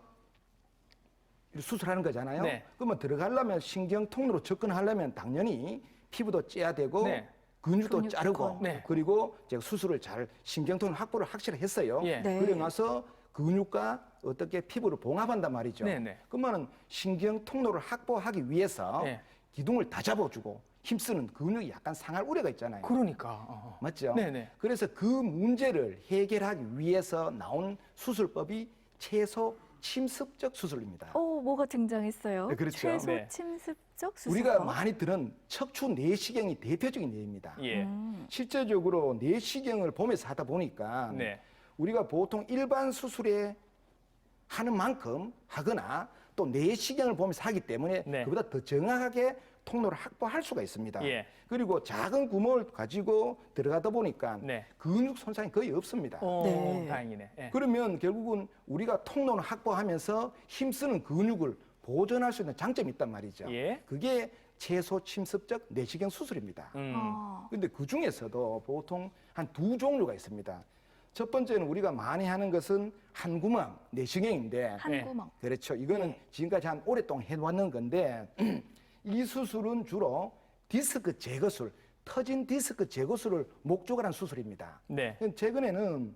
수술하는 거잖아요. 네. 그러면 들어가려면 신경 통로로 접근하려면 당연히 피부도 째야 되고 네. 근육도 근육도 자르고 있고. 네. 그리고 제가 수술을 잘 신경 통로 확보를 확실히 했어요. 예. 네. 그래 나서 근육과 어떻게 피부를 봉합한단 말이죠. 네, 네. 그러면 신경 통로를 확보하기 위해서 네. 기둥을 다 잡아주고 힘쓰는 근육이 약간 상할 우려가 있잖아요. 그러니까. 맞죠? 네네. 그래서 그 문제를 해결하기 위해서 나온 수술법이 채소 침습적 수술입니다. 뭐가 등장했어요? 네, 그렇죠. 최소 네. 침습적 수술. 우리가 많이 들은 척추 내시경이 대표적인 예입니다. 예. 실제적으로 내시경을 보면서 하다 보니까 네. 우리가 보통 일반 수술에 하는 만큼 하거나 또 내시경을 보면서 하기 때문에 네. 그보다 더 정확하게 통로를 확보할 수가 있습니다. 예. 그리고 작은 구멍을 가지고 들어가다 보니까 네. 근육 손상이 거의 없습니다. 네. 다행이네. 예. 그러면 결국은 우리가 통로를 확보하면서 힘쓰는 근육을 보존할 수 있는 장점이 있단 말이죠. 예. 그게 채소 침습적 내시경 수술입니다. 근데 그 중에서도 보통 한 두 종류가 있습니다. 첫 번째는 우리가 많이 하는 것은 한구멍 내시경인데 한 구멍. 그렇죠. 이거는 네. 지금까지 한 오랫동안 해왔는 건데 이 수술은 주로 디스크 제거술, 터진 디스크 제거술을 목적으로 한 수술입니다. 네. 최근에는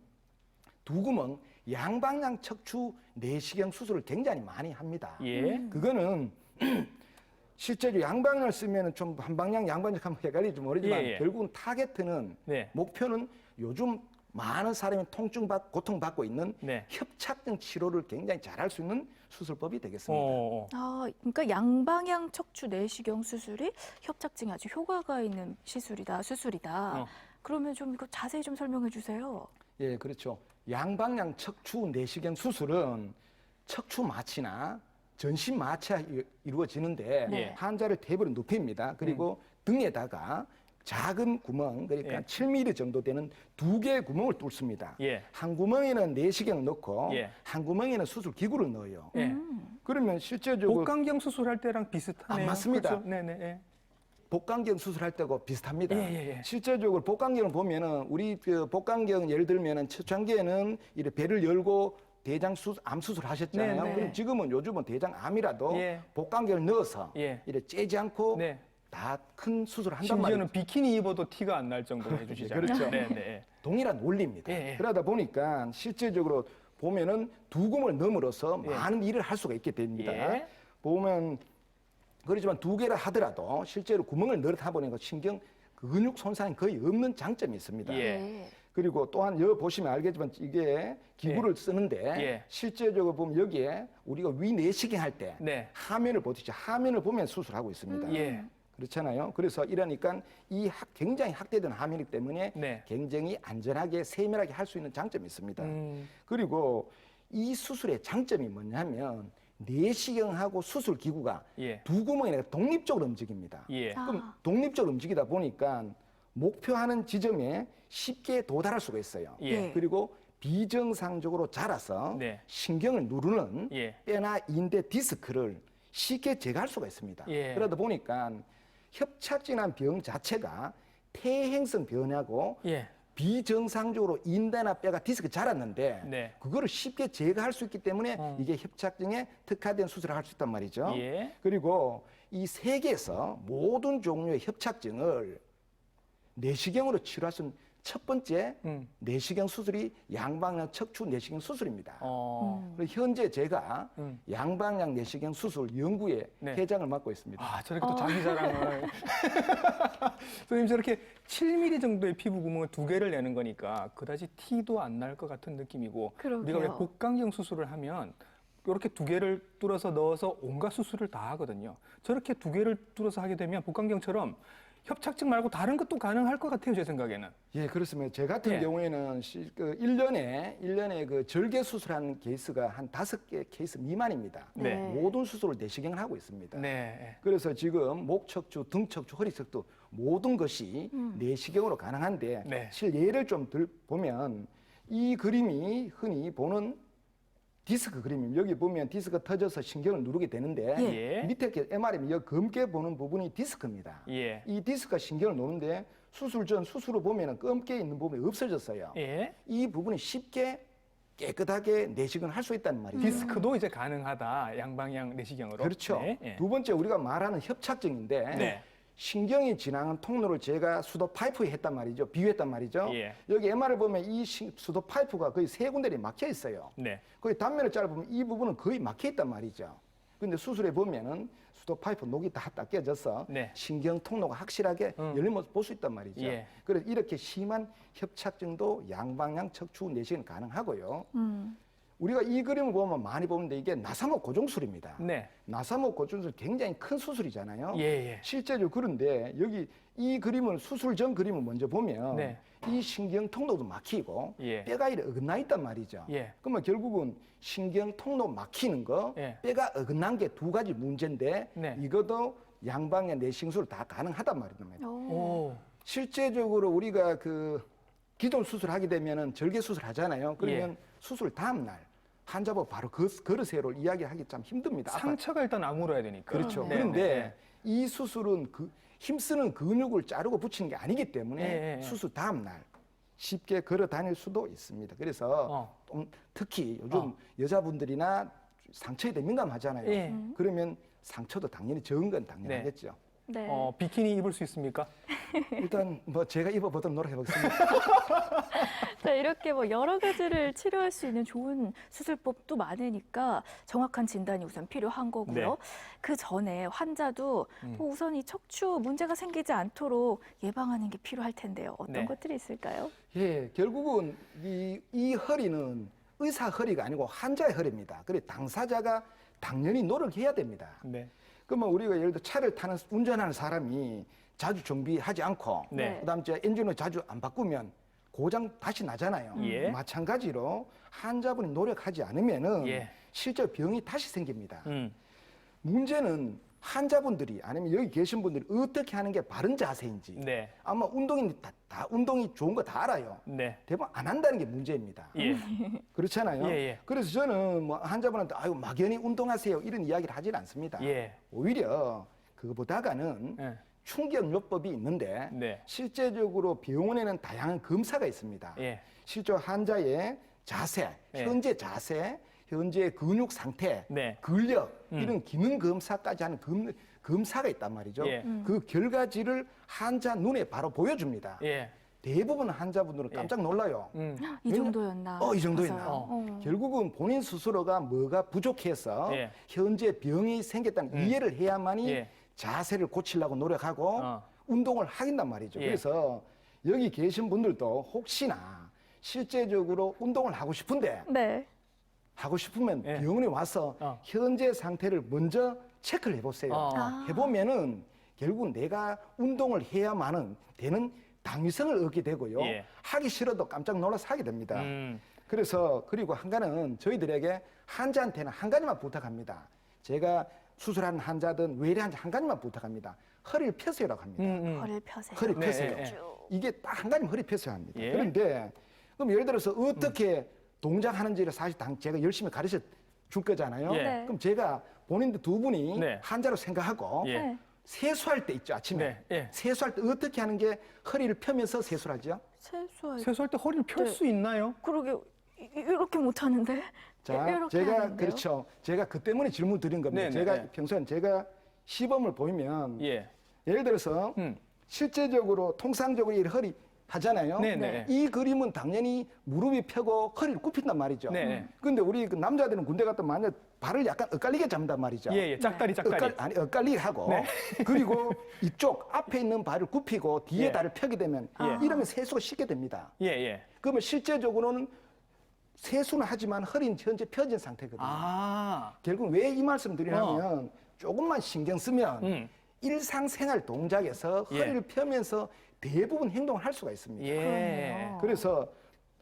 두 구멍 양방향 척추 내시경 수술을 굉장히 많이 합니다. 예. 그거는 실제로 양방향을 쓰면 좀 한방향, 양방향 하면 헷갈릴지 모르지만 예, 예. 결국은 타겟는 네. 목표는 요즘 많은 사람이 고통받고 있는 네. 협착증 치료를 굉장히 잘할 수 있는 수술법이 되겠습니다. 그러니까 양방향 척추 내시경 수술이 협착증에 아주 효과가 있는 수술이다. 그러면 좀 이거 자세히 좀 설명해 주세요. 예, 그렇죠. 양방향 척추 내시경 수술은 척추 마취나 전신 마취가 이루어지는데 네. 환자를 대부분 눕힙니다. 그리고 등에다가 작은 구멍, 그러니까 예. 7mm 정도 되는 두 개의 구멍을 뚫습니다. 예. 한 구멍에는 내시경을 넣고 예. 한 구멍에는 수술 기구를 넣어요. 예. 그러면 실제적으로 복강경 수술할 때랑 비슷하네요. 맞습니다. 그렇죠? 네네. 예. 복강경 수술할 때하고 비슷합니다. 예. 실제적으로 복강경을 보면은 우리 그 복강경 예를 들면은 초창기에는 이렇게 배를 열고 암 수술 하셨잖아요. 네. 그럼 지금은 요즘은 대장암이라도 예. 복강경을 넣어서 예. 이렇게 째지 않고 네. 다 큰 수술을 한단 심지어는 말이에요. 비키니 입어도 티가 안 날 정도로 해주시잖아요. 그렇죠. 네네. 동일한 원리입니다. 예. 그러다 보니까 실제적으로 보면은 두 구멍을 넘으로써 예. 많은 일을 할 수가 있게 됩니다. 예. 보면 그렇지만 두 개라 하더라도 실제로 구멍을 넣다 보니까 신경 근육 손상이 거의 없는 장점이 있습니다. 예. 그리고 또한 여기 보시면 알겠지만 이게 기구를 쓰는데 예. 실제적으로 보면 여기에 우리가 위 내시경 할 때 네. 화면을 보듯이 화면을 보면 수술하고 있습니다. 예. 그렇잖아요. 그래서 이러니까 굉장히 확대된 화면이기 때문에 네. 굉장히 안전하게 세밀하게 할 수 있는 장점이 있습니다. 음. 그리고 이 수술의 장점이 뭐냐면 내시경하고 수술 기구가 예. 두 구멍이 아니라 독립적으로 움직입니다. 예. 그럼 독립적으로 움직이다 보니까 목표하는 지점에 쉽게 도달할 수가 있어요. 예. 그리고 비정상적으로 자라서 네. 신경을 누르는 예. 뼈나 인대 디스크를 쉽게 제거할 수가 있습니다. 예. 그러다 보니까 협착증이라는 병 자체가 퇴행성 변화고 예. 비정상적으로 인대나 뼈가 디스크 자랐는데 네. 그거를 쉽게 제거할 수 있기 때문에 이게 협착증에 특화된 수술을 할 수 있단 말이죠. 예. 그리고 이 세계에서 모든 종류의 협착증을 내시경으로 치료할 수 있는 첫 번째 내시경 수술이 양방향 척추 내시경 수술입니다. 그리고 현재 제가 양방향 내시경 수술 연구회 네. 회장을 맡고 있습니다. 아, 저렇게 또 자기 자랑을. 선생님, 저렇게 7mm 정도의 피부 구멍을 2개를 내는 거니까 그다지 티도 안 날 것 같은 느낌이고, 그러게요. 우리가 왜 복강경 수술을 하면 이렇게 2개를 뚫어서 넣어서 온갖 수술을 다 하거든요. 저렇게 2개를 뚫어서 하게 되면 복강경처럼 협착증 말고 다른 것도 가능할 것 같아요, 제 생각에는. 예, 그렇습니다. 제 같은 예. 경우에는 1년에 그 절개 수술한 케이스가 한 5개 케이스 미만입니다. 네. 모든 수술을 내시경을 하고 있습니다. 네. 그래서 지금 목 척추, 등 척추, 허리 척추 모든 것이 내시경으로 가능한데 네. 실 예를 좀 보면 이 그림이 흔히 보는 디스크 그림입니다. 여기 보면 디스크가 터져서 신경을 누르게 되는데 예. 밑에 MR이면 여기 검게 보는 부분이 디스크입니다. 예. 이 디스크가 신경을 노는데 수술 전 수술 후 보면 검게 있는 부분이 없어졌어요. 예. 이 부분이 쉽게 깨끗하게 내시경을 할 수 있다는 말이죠. 디스크도 이제 가능하다, 양방향 내시경으로. 그렇죠. 네. 예. 두 번째 우리가 말하는 협착증인데 네. 신경이 지나가는 통로를 제가 수도 파이프에 했단 말이죠. 비유했단 말이죠. 예. 여기 MR을 보면 이 수도 파이프가 거의 3군데에 막혀 있어요. 네. 거기 단면을 짧으면 이 부분은 거의 막혀 있단 말이죠. 근데 수술해 보면은 수도 파이프 녹이 다 닦여져서 네. 신경 통로가 확실하게 열린 모습 볼 수 있단 말이죠. 예. 그래서 이렇게 심한 협착증도 양방향 척추 내시경 가능하고요. 우리가 이 그림을 보면 많이 보는데 이게 나사목 고정술입니다. 네. 나사목 고정술 굉장히 큰 수술이잖아요. 예, 예. 실제로 그런데 여기 이 그림을 수술 전 그림을 먼저 보면 네. 이 신경 통로도 막히고 예. 뼈가 이렇게 어긋나 있단 말이죠. 예. 그러면 결국은 신경 통로 막히는 거, 예. 뼈가 어긋난 게 2가지 문제인데 네. 이것도 양방향 내시경술 다 가능하단 말입니다. 오. 실제적으로 우리가 그 기존 수술하게 되면은 절개 수술 하잖아요. 그러면 예. 수술 다음 날 환자보고 바로 걸으세요를 이야기하기 참 힘듭니다. 상처가 일단 아물어야 되니까. 그렇죠. 네, 그런데 네. 이 수술은 그 힘쓰는 근육을 자르고 붙이는 게 아니기 때문에 예, 예. 수술 다음 날 쉽게 걸어 다닐 수도 있습니다. 그래서 특히 요즘 여자분들이나 상처에 대해 민감하잖아요. 예. 그러면 상처도 당연히 적은 건 당연하겠죠. 네. 비키니 입을 수 있습니까? 일단 뭐 제가 입어보도록 노력해보겠습니다. 자, 이렇게 뭐 여러 가지를 치료할 수 있는 좋은 수술법도 많으니까 정확한 진단이 우선 필요한 거고요. 네. 그 전에 환자도 뭐 우선 이 척추 문제가 생기지 않도록 예방하는 게 필요할 텐데요. 어떤 네. 것들이 있을까요? 예, 결국은 이 허리는 의사 허리가 아니고 환자의 허리입니다. 그래 당사자가 당연히 노력해야 됩니다. 네. 그러면 우리가 예를 들어 차를 운전하는 사람이 자주 정비하지 않고 네. 그다음에 이제 엔진을 자주 안 바꾸면 고장 다시 나잖아요. 예. 마찬가지로 환자분이 노력하지 않으면은 예. 실제 병이 다시 생깁니다. 음. 문제는 환자분들이 아니면 여기 계신 분들이 어떻게 하는 게 바른 자세인지 네. 아마 운동이 다 운동이 좋은 거 다 알아요. 네. 대부분 안 한다는 게 문제입니다. 예. 그렇잖아요. 예, 예. 그래서 저는 뭐 환자분한테 아유 막연히 운동하세요 이런 이야기를 하지는 않습니다. 예. 오히려 그거보다가는 예. 충격요법이 있는데 네. 실제적으로 병원에는 다양한 검사가 있습니다. 예. 실제 환자의 자세, 예. 현재 자세, 현재 근육 상태, 네. 근력 이런 기능 검사까지 하는 검사가 있단 말이죠. 예. 그 결과지를 환자 눈에 바로 보여줍니다. 예. 대부분 환자분들은 깜짝 놀라요. 이 정도였나? 이 정도였나? 싶어서요. 결국은 본인 스스로가 뭐가 부족해서 예. 현재 병이 생겼다는 이해를 해야만이 예. 자세를 고치려고 노력하고 운동을 하긴단 말이죠. 예. 그래서 여기 계신 분들도 혹시나 실제적으로 운동을 하고 싶은데 네. 하고 싶으면 예. 병원에 와서 현재 상태를 먼저 체크를 해보세요. 해보면은 결국 내가 운동을 해야만은 되는 당위성을 얻게 되고요. 예. 하기 싫어도 깜짝 놀라서 하게 됩니다. 그래서 그리고 한 가지는 저희들에게 환자한테는 한 가지만 부탁합니다. 제가 수술하는 환자든 외래 환자 한 가지만 부탁합니다. 허리를 펴세요라고 합니다. 허리를 펴세요. 허리 네, 펴세요. 예, 예. 이게 딱 한 가지면 허리 펴세요 합니다. 예. 그런데 그럼 예를 들어서 어떻게 동작하는지를 사실 제가 열심히 가르쳐 줄 거잖아요. 예. 네. 그럼 제가 본인들 두 분이 네. 환자로 생각하고 예. 네. 세수할 때 있죠, 아침에. 네, 예. 세수할 때 어떻게 하는 게 허리를 펴면서 세수를 하죠? 세수할 세수할 때 허리를 펼 네. 수 있나요? 그러게 이렇게 못 하는데. 자, 이렇게 제가 하는데요? 그렇죠. 제가 그 때문에 질문 드린 겁니다. 네, 네, 제가 네. 평소에 제가 시범을 보이면 예. 예를 들어서 실제적으로 통상적으로 이 허리 하잖아요. 네네. 이 그림은 당연히 무릎이 펴고 허리를 굽힌단 말이죠. 네. 근데 우리 그 남자들은 군대 갔다 만약 발을 약간 엇갈리게 잡는단 말이죠. 예, 예. 짝다리. 엇갈리게 하고 네. 그리고 이쪽 앞에 있는 발을 굽히고 뒤에 예. 다리를 펴게 되면 이러면 세수가 쉽게 됩니다. 예, 예. 그러면 실제적으로는 세수는 하지만 허리는 현재 펴진 상태거든요. 아. 결국 왜 이 말씀 드리냐면 조금만 신경 쓰면 일상생활 동작에서 예. 허리를 펴면서 대부분 행동을 할 수가 있습니다. 예. 그렇네요. 그래서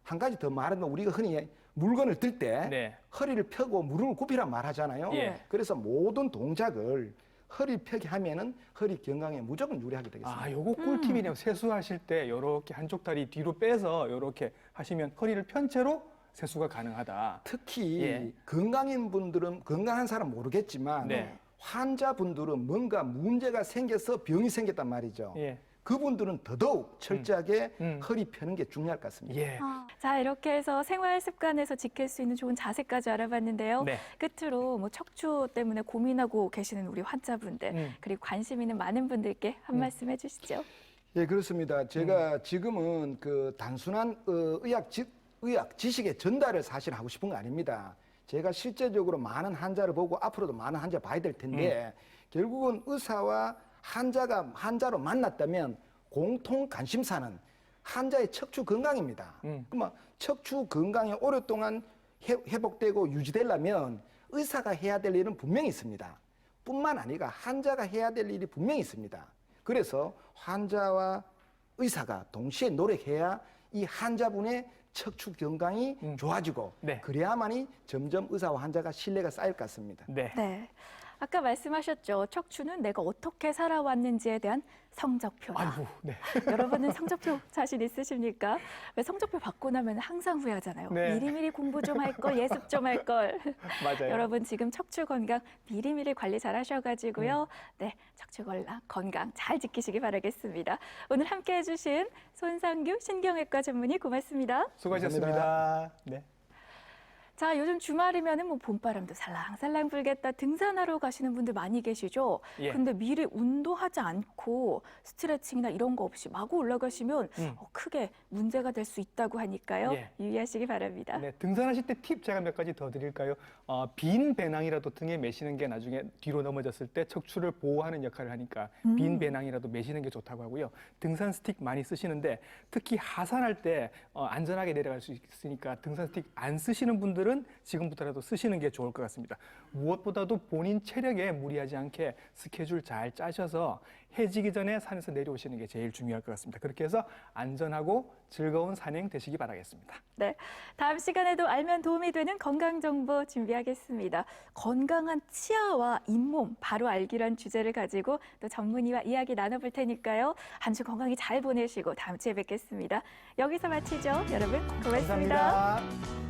한 가지 더 말하면 우리가 흔히 물건을 들 때 네. 허리를 펴고 무릎을 굽히란 말 하잖아요. 예. 그래서 모든 동작을 허리 펴게 하면은 허리 건강에 무조건 유리하게 되겠습니다. 아, 요거 꿀팁이네요. 세수하실 때 이렇게 한쪽 다리 뒤로 빼서 이렇게 하시면 허리를 편 채로 세수가 가능하다. 특히 예. 건강한 분들은 건강한 사람 모르겠지만 네. 환자분들은 뭔가 문제가 생겨서 병이 생겼단 말이죠. 예. 그분들은 더더욱 철저하게 음. 허리 펴는 게 중요할 것 같습니다. 예. 자, 이렇게 해서 생활 습관에서 지킬 수 있는 좋은 자세까지 알아봤는데요. 네. 끝으로 뭐 척추 때문에 고민하고 계시는 우리 환자분들 그리고 관심 있는 많은 분들께 한 말씀 해주시죠. 예, 그렇습니다. 제가 지금은 그 단순한 의학 지식의 전달을 사실 하고 싶은 거 아닙니다. 제가 실제적으로 많은 환자를 보고 앞으로도 많은 환자 봐야 될 텐데 결국은 의사와 환자로 만났다면 공통 관심사는 환자의 척추 건강입니다. 그러면 척추 건강이 오랫동안 회복되고 유지되려면 의사가 해야 될 일은 분명히 있습니다. 뿐만 아니라 환자가 해야 될 일이 분명히 있습니다. 그래서 환자와 의사가 동시에 노력해야 이 환자분의 척추 건강이 좋아지고 네. 그래야만이 점점 의사와 환자가 신뢰가 쌓일 것 같습니다. 네. 네. 아까 말씀하셨죠. 척추는 내가 어떻게 살아왔는지에 대한 성적표다. 아이고, 네. 여러분은 성적표 자신 있으십니까? 왜 성적표 받고 나면 항상 후회하잖아요. 네. 미리미리 공부 좀 할 걸, 예습 좀 할 걸. 맞아요. 여러분 지금 척추 건강 미리미리 관리 잘 하셔가지고요. 네, 척추 건강 잘 지키시기 바라겠습니다. 오늘 함께해 주신 손상규 신경외과 전문의 고맙습니다. 수고하셨습니다. 네. 자, 요즘 주말이면은 뭐 봄바람도 살랑살랑 불겠다 등산하러 가시는 분들 많이 계시죠? 예. 근데 미리 운동하지 않고 스트레칭이나 이런 거 없이 마구 올라가시면 크게 문제가 될 수 있다고 하니까요. 예. 유의하시기 바랍니다. 네, 등산하실 때 팁 제가 몇 가지 더 드릴까요? 빈 배낭이라도 등에 매시는 게 나중에 뒤로 넘어졌을 때 척추를 보호하는 역할을 하니까 빈 배낭이라도 매시는 게 좋다고 하고요. 등산 스틱 많이 쓰시는데 특히 하산할 때 안전하게 내려갈 수 있으니까 등산 스틱 안 쓰시는 분들은 지금부터라도 쓰시는 게 좋을 것 같습니다. 무엇보다도 본인 체력에 무리하지 않게 스케줄 잘 짜셔서 해지기 전에 산에서 내려오시는 게 제일 중요할 것 같습니다. 그렇게 해서 안전하고 즐거운 산행 되시기 바라겠습니다. 네, 다음 시간에도 알면 도움이 되는 건강 정보 준비하겠습니다. 건강한 치아와 잇몸 바로 알기란 주제를 가지고 또 전문의와 이야기 나눠볼 테니까요. 한 주 건강히 잘 보내시고 다음 주에 뵙겠습니다. 여기서 마치죠. 여러분 고맙습니다. 감사합니다.